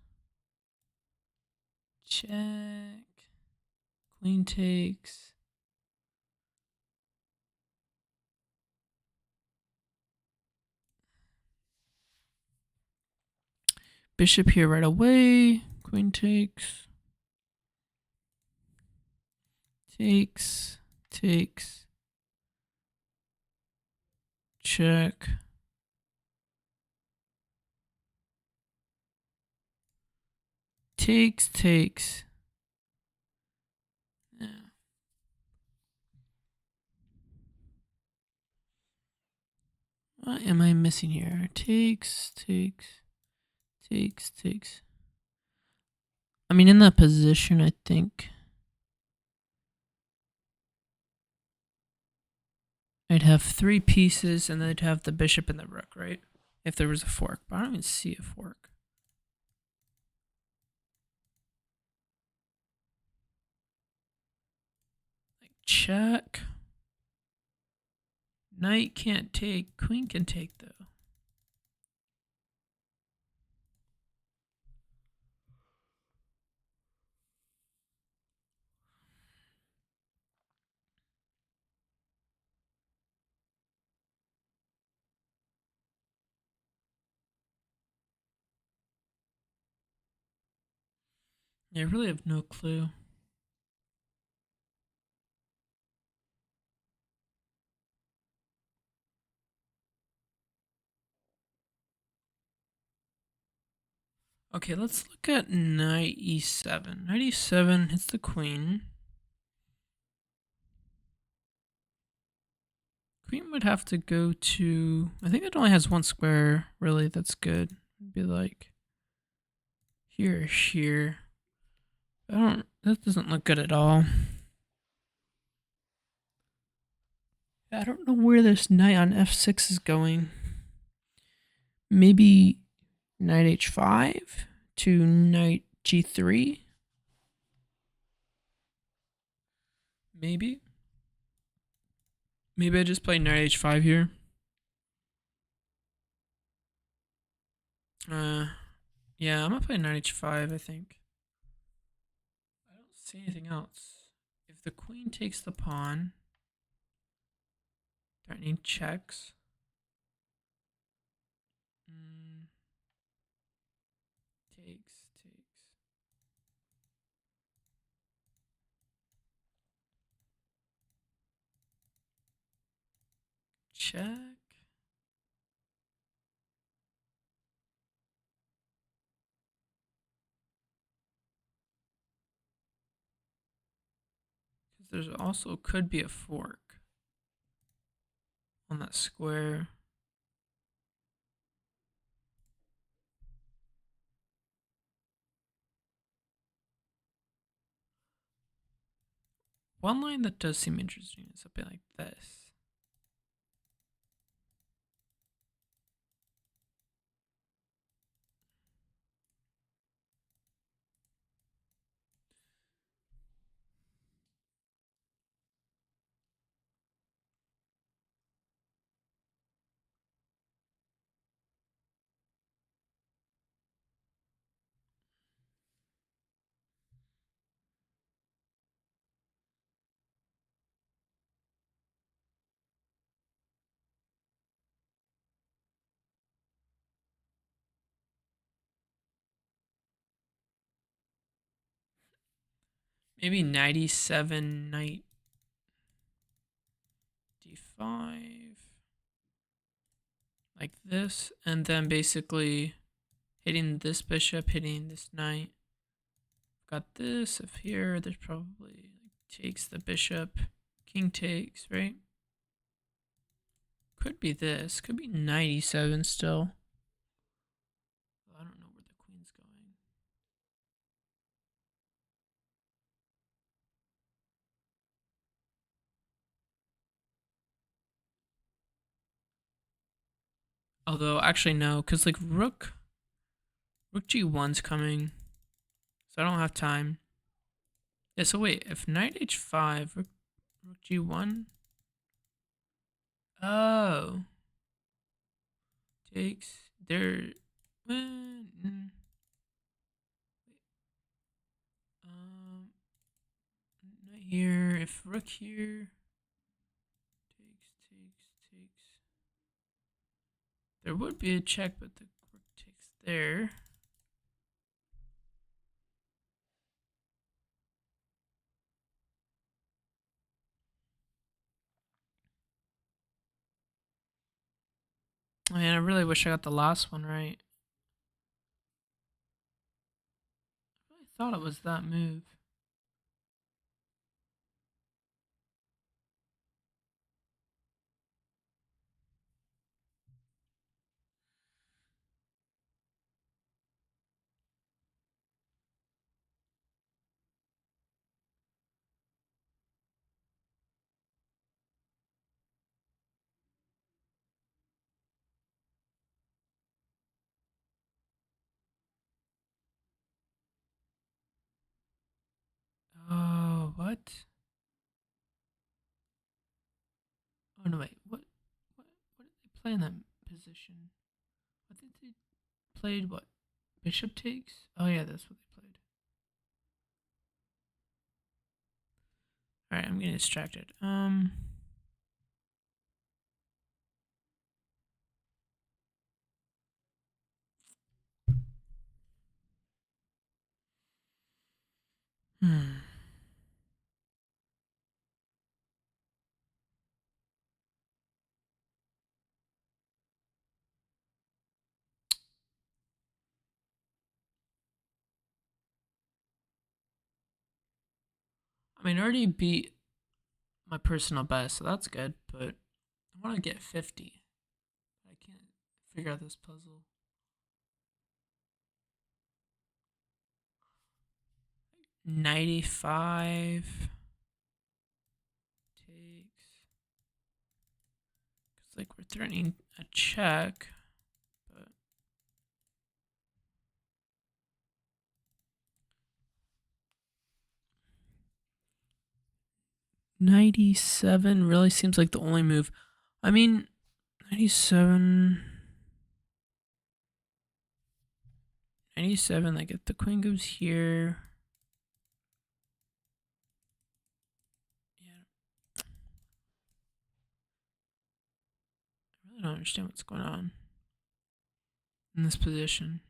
check, queen takes. Bishop here right away, queen takes, takes, check. Takes. Yeah. What am I missing here? Takes. I mean, in that position, I think I'd have 3 pieces, and then I'd have the bishop and the rook, right? If there was a fork, but I don't even see a fork. Like check. Knight can't take. Queen can take though. Yeah, I really have no clue. Okay, let's look at knight e7. Knight e7 hits the queen. Queen would have to go to... I think it only has one square, really, that's good. It'd be like... here or here. That doesn't look good at all. I don't know where this knight on f6 is going. Maybe knight h5 to knight g3. Maybe. Maybe I just play knight h5 here. Yeah, I'm gonna play knight h5, I think. I don't see anything else. If the queen takes the pawn, threatening checks. Mm, takes. Check. Because there's also could be a fork on that square. One line that does seem interesting is something like this. Maybe 97 knight d5 like this, and then basically hitting this bishop, hitting this knight. Got this. If here, there's probably takes the bishop, king takes, right? Could be this. Could be 97 still. I don't know where the queen's going. Although, actually, no, because like rook g1's coming, so I don't have time. Yeah, so wait, if knight h5, rook g1. Oh. Takes. There. Um, not here. If rook here. Takes. There would be a check, but the rook takes there. Man, I really wish I got the last one right. I really thought it was that move. Oh, what? Oh no, wait. What did they play in that position? What did they played? What? Bishop takes? Oh yeah, that's what they played. All right, I'm getting distracted. Hmm. I mean, I already beat my personal best, so that's good, but I want to get 50. I can't figure out this puzzle. 95 takes. It's like we're threatening a check, but 97 really seems like the only move. I mean, 97. 97, like if the queen goes here. Yeah, I really don't understand what's going on in this position.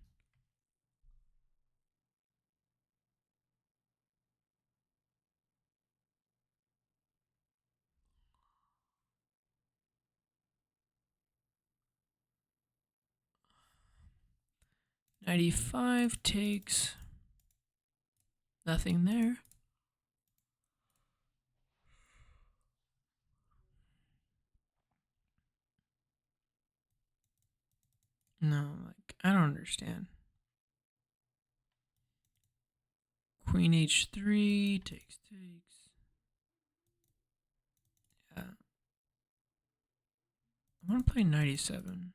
'95 takes nothing there. No, like I don't understand. Queen H3 takes. Yeah, I want to play 97.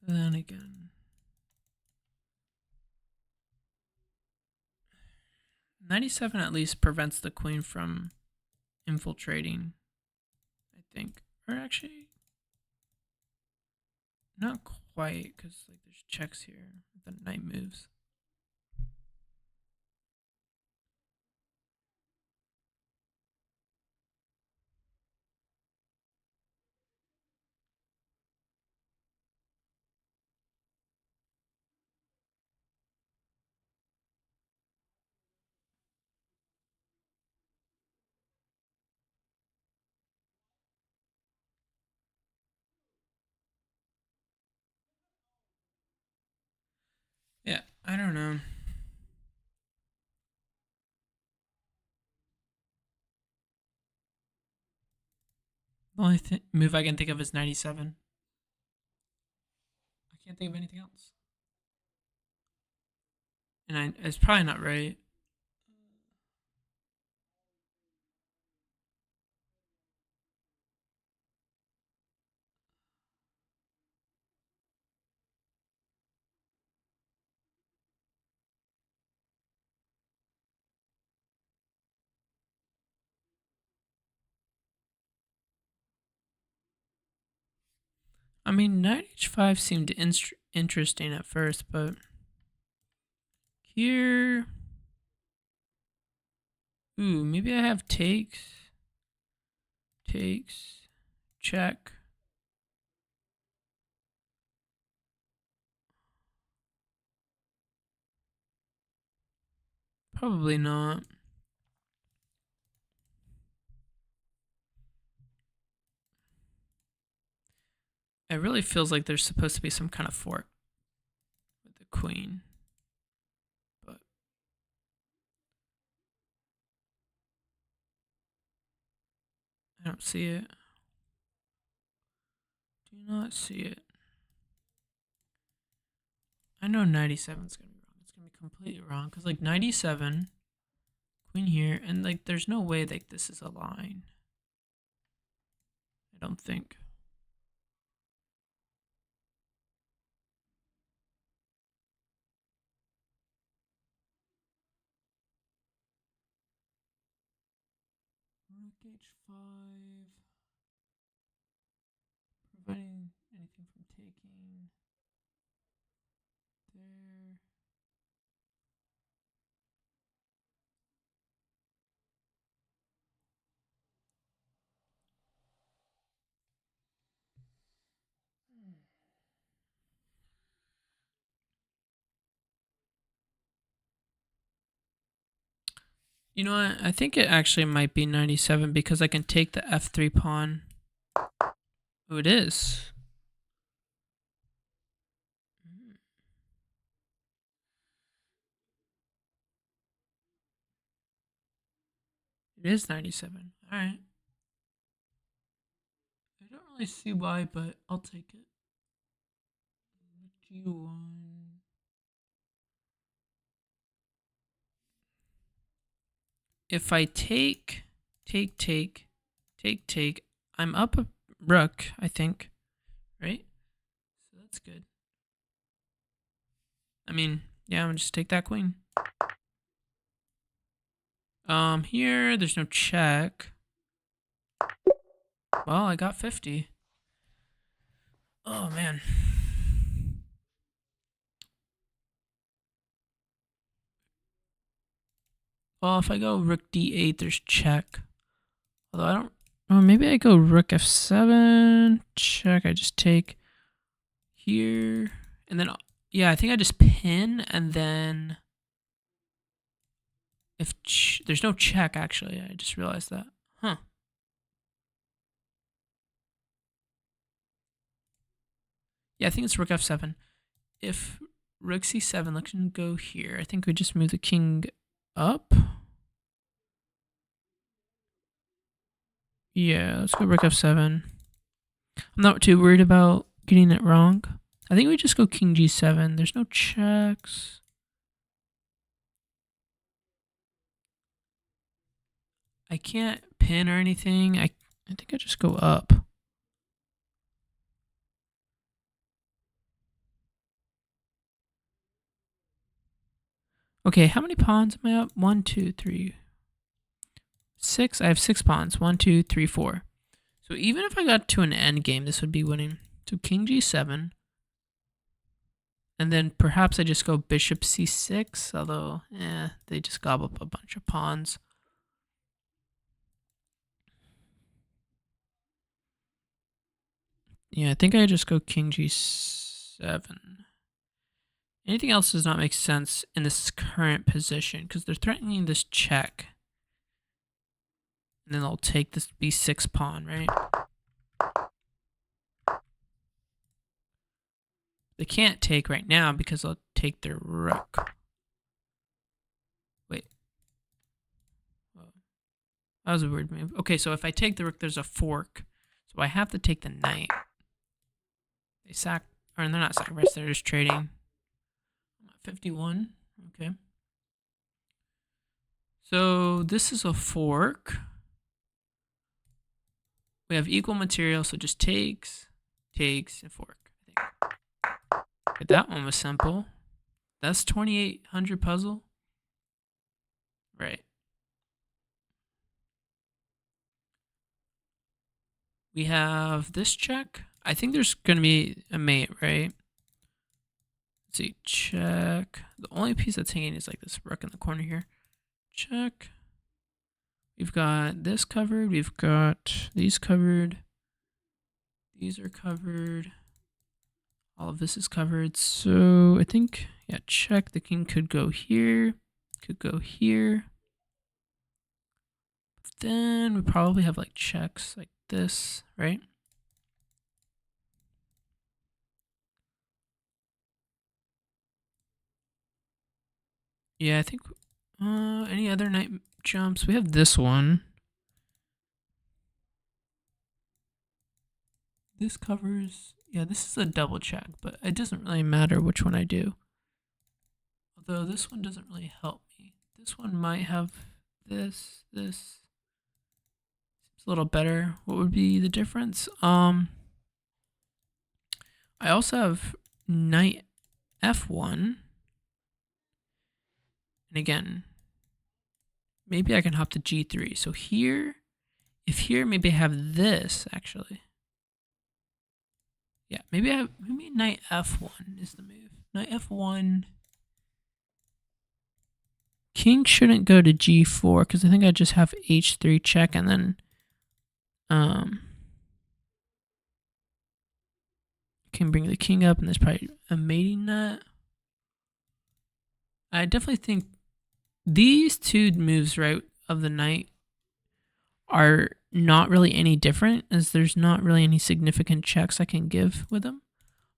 Then again, 97 at least prevents the queen from infiltrating, I think. Or actually, not quite, because like there's checks here. The knight moves. Yeah, I don't know. The only move I can think of is 97. I can't think of anything else. And it's probably not right. I mean, knight h5 seemed interesting at first, but here. Ooh, maybe I have takes. Takes. Check. Probably not. It really feels like there's supposed to be some kind of fork with the queen, but I don't see it. Do not see it. I know 97 is going to be wrong. It's going to be completely wrong because, like, 97, queen here, and, like, there's no way, like, this is a line. I don't think. Rook h5. Preventing anything from taking. There. You know what? I think it actually might be 97 because I can take the f3 pawn. Oh, it is. It is 97. All right. I don't really see why, but I'll take it. G1. If I take, I'm up a rook, I think, right? So that's good. I mean, yeah, I'm gonna just take that queen. Here, there's no check. Well, I got 50. Oh, man. Well, if I go rook d8, there's check. Although I don't... Oh, maybe I go rook f7, check, I just take here, and then... Yeah, I think I just pin, and then... If there's no check, actually, I just realized that. Huh. Yeah, I think it's rook f7. If rook c7, let's go here. I think we just move the king up. Yeah, let's go rook f7. I'm not too worried about getting it wrong. I think we just go king g7. There's no checks. I can't pin or anything. I think I just go up. Okay, how many pawns am I up? 1, 2, 3, 6. I have 6 pawns. 1, 2, 3, 4. So even if I got to an end game, this would be winning. So king g7. And then perhaps I just go bishop c6, although, they just gobble up a bunch of pawns. Yeah, I think I just go king g7. Anything else does not make sense in this current position because they're threatening this check. And then they'll take this b6 pawn, right? They can't take right now because they'll take their rook. Wait. Whoa. That was a weird move. Okay, so if I take the rook, there's a fork. So I have to take the knight. They sack, or they're not sacrificed, they're just trading. I'm at 51. Okay. So this is a fork. We have equal material, so just takes, and fork. I think. Okay, that one was simple. That's 2800 puzzle. Right. We have this check. I think there's going to be a mate, right? Let's see, check. The only piece that's hanging is like this rook in the corner here. Check. We've got this covered. We've got these covered. These are covered. All of this is covered. So I think, yeah, check. The king could go here. Could go here. But then we probably have like checks like this, right? Yeah, I think any other knight jumps? We have this one. This covers, yeah, this is a double check, but it doesn't really matter which one I do. Although this one doesn't really help me. This one might have this. Seems a little better. What would be the difference? I also have knight f1. And again, maybe I can hop to g3. So here, if here, maybe I have this actually. Yeah, maybe knight f1 is the move. Knight f1. King shouldn't go to g4 because I think I just have h3 check and then can bring the king up and there's probably a mating nut. I definitely think these two moves, right, of the knight are not really any different, as there's not really any significant checks I can give with them.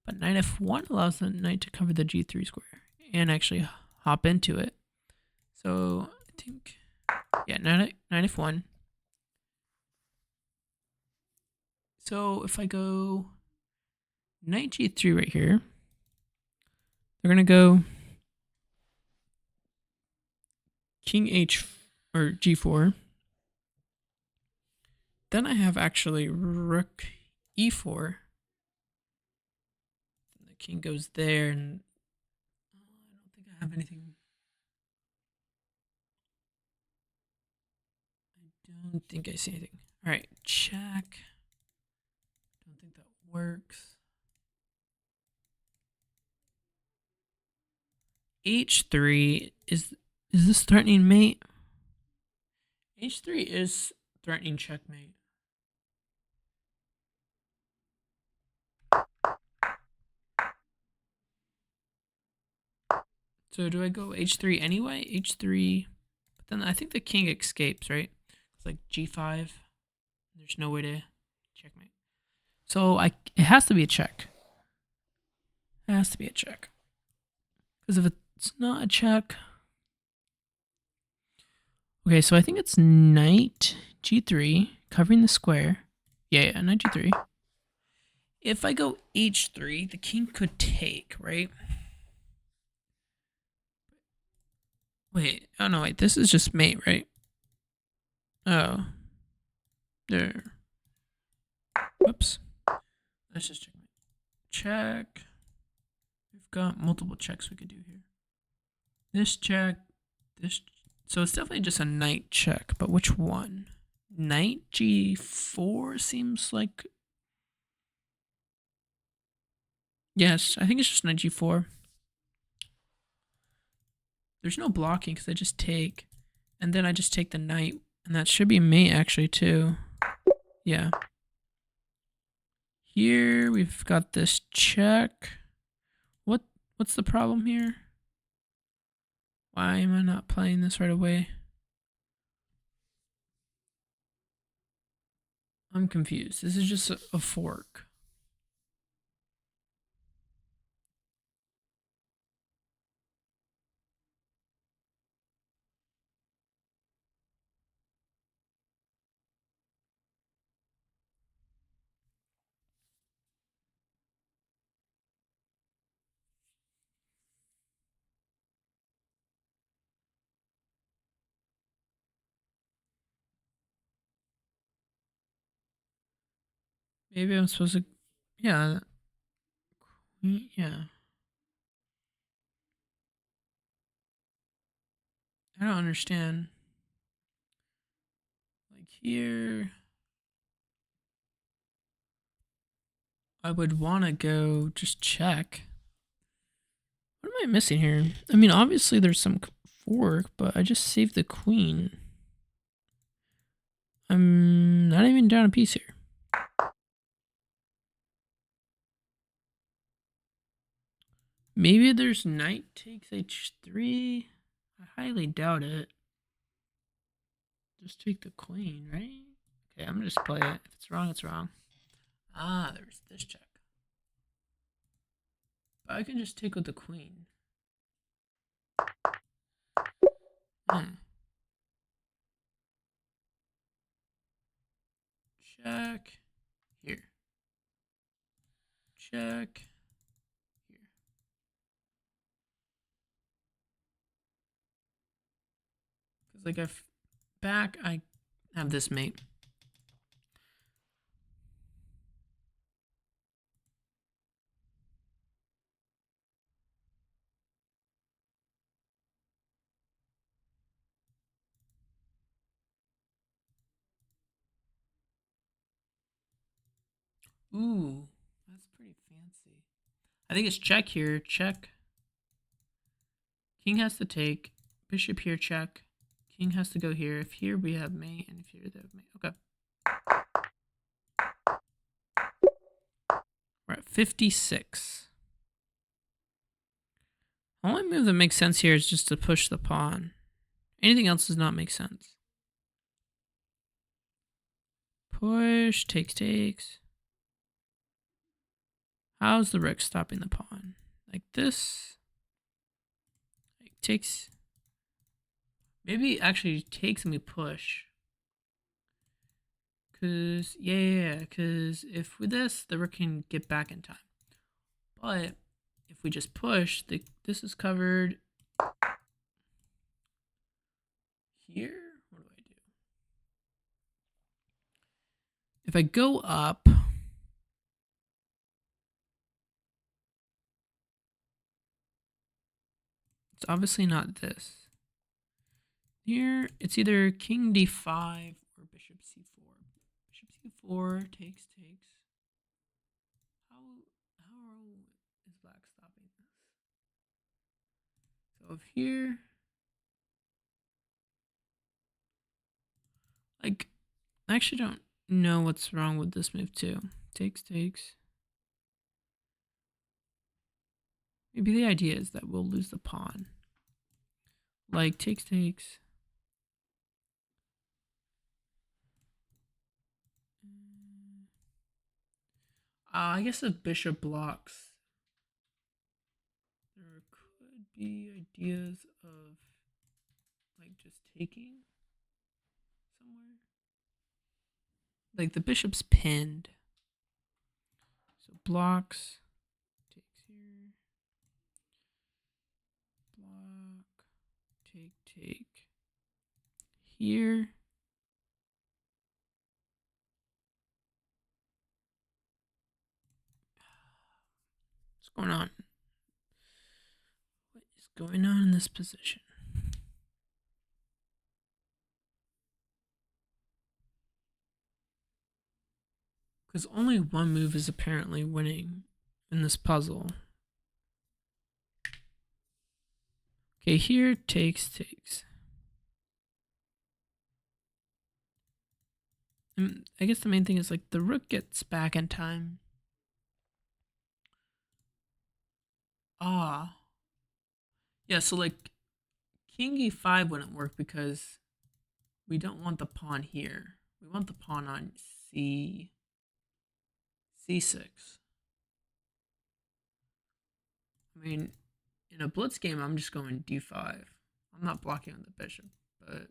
But knight f1 allows the knight to cover the g3 square and actually hop into it. So I think, yeah, knight f1. So if I go knight g3 right here, they're gonna go king h or g4. Then I have actually rook e4. The king goes there, and I don't think I have anything. I don't think I see anything. All right, check. Don't think that works. h3 is this threatening mate? h3 is threatening checkmate. So do I go h3 anyway? h3, but then I think the king escapes, right? It's like g5. There's no way to checkmate. So it has to be a check. It has to be a check. Because if it's not a check... Okay, so I think it's knight g3, covering the square. Yeah, knight g3. If I go h3, the king could take, right? Wait, oh no, wait, this is just mate, right? Oh. There. Whoops. Let's just check. Check. We've got multiple checks we could do here. This check, this. So it's definitely just a knight check, but which one? Knight g4 seems like. Yes, I think it's just knight g4. There's no blocking because I just take, and then I just take the knight, and that should be mate actually too. Yeah. Here we've got this check. What's the problem here? Why am I not playing this right away? I'm confused. This is just a fork. Maybe I'm supposed to... Yeah. Yeah. I don't understand. Like here... I would want to go just check. What am I missing here? I mean, obviously there's some fork, but I just saved the queen. I'm not even down a piece here. Maybe there's knight takes h3. I highly doubt it. Just take the queen, right? Okay, I'm gonna just play it. If it's wrong, it's wrong. Ah, there's this check. But I can just take with the queen. Check. Here. Check. Here. Because like I have this mate. Ooh, that's pretty fancy. I think it's check here. Check. King has to take. Bishop here, check. King has to go here. If here we have mate, and if here they have mate. Okay. We're at 56. The only move that makes sense here is just to push the pawn. Anything else does not make sense. Push, takes. How's the rook stopping the pawn? Like this. Like takes. Maybe actually takes and we push. Cause cause if with this, the rook can get back in time. But if we just push, this is covered here. What do I do? If I go up, it's obviously not this. Here, it's either king d5 or bishop c4. Bishop c4 takes. How is black stopping this? So if here, like, I actually don't know what's wrong with this move too. Takes. Maybe the idea is that we'll lose the pawn. Like takes. I guess if bishop blocks, there could be ideas of like just taking somewhere. Like the bishop's pinned. So blocks, takes here. Block, take. Here. What's going on? What is going on in this position? Because only one move is apparently winning in this puzzle. Okay, here takes. And I guess the main thing is like the rook gets back in time. Yeah, so like king e5 wouldn't work because we don't want the pawn here. We want the pawn on c6. I mean, in a blitz game, I'm just going d5. I'm not blocking on the bishop, but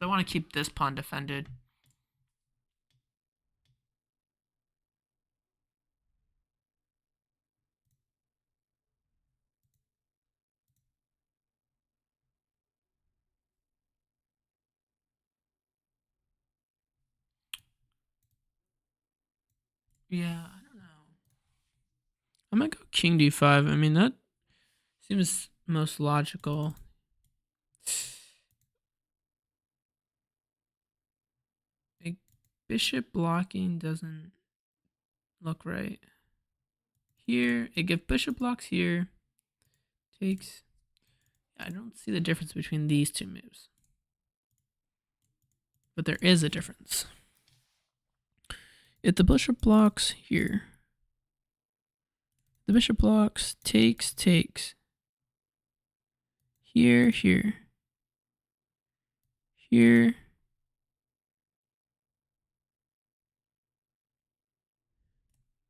I want to keep this pawn defended. Yeah, I don't know. I might go king d5. I mean, that seems most logical. Like, bishop blocking doesn't look right. Here, if bishop blocks here, takes. I don't see the difference between these two moves. But there is a difference. If the bishop blocks here, the bishop blocks, takes. Here.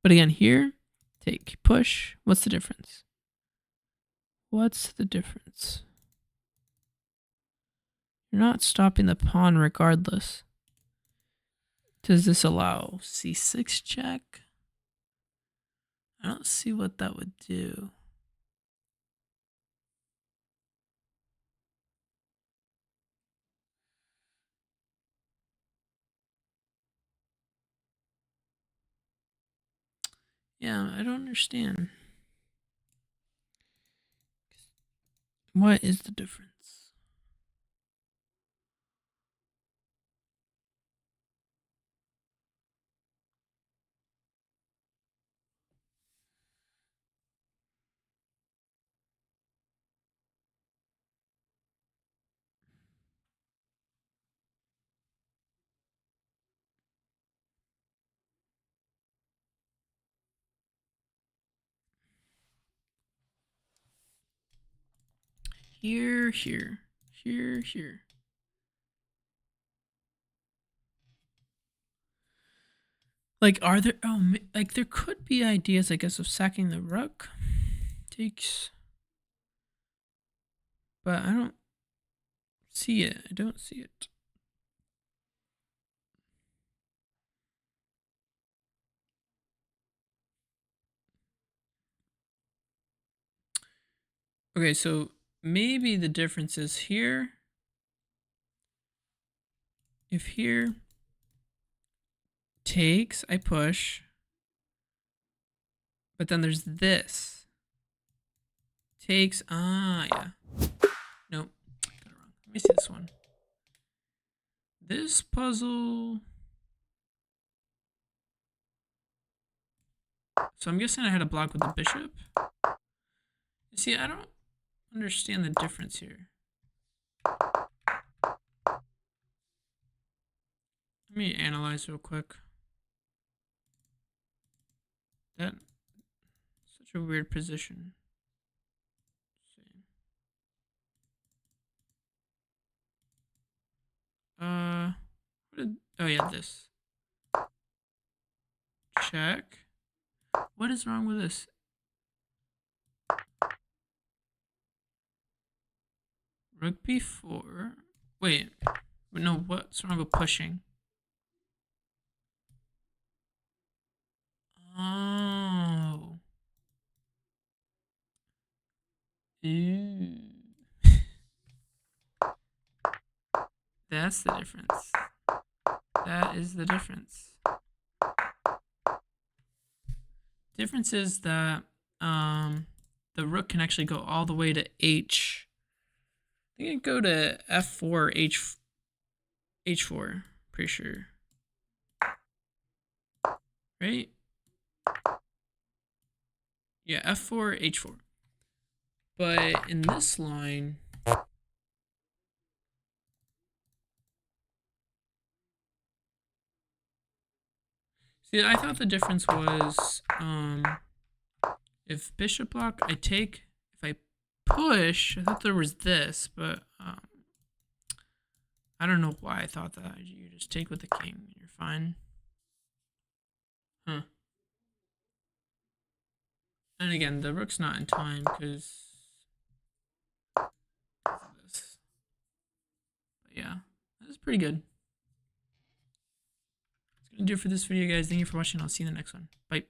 But again, here, take, push. What's the difference? You're not stopping the pawn regardless. Does this allow c6 check? I don't see what that would do. Yeah, I don't understand. What is the difference? here, here, here, here. Like, are there? Oh, like there could be ideas, I guess, of sacking the rook. Takes, but I don't see it. I don't see it. Okay, so maybe the difference is here. If here takes, I push. But then there's this. Takes, yeah. Nope, got it wrong. Let me see this one. This puzzle. So I'm guessing I had a block with the bishop. You see, I don't understand the difference here. Let me analyze real quick. That's such a weird position. Oh yeah, this. Check. What is wrong with this? Rook b4. Wait, no, what's wrong with pushing? Oh. Ew. That's the difference. That is the difference. Difference is that the rook can actually go all the way to h. I think it go to f4, h4. Pretty sure. Right? Yeah, f4, h4. But in this line, see, I thought the difference was if bishop block, I take. If I push, I thought there was this, but I don't know why I thought that. You just take with the king and you're fine. Huh. And again, the rook's not in time because of this. But yeah, that's pretty good. That's gonna do it for this video, guys. Thank you for watching. I'll see you in the next one. Bye.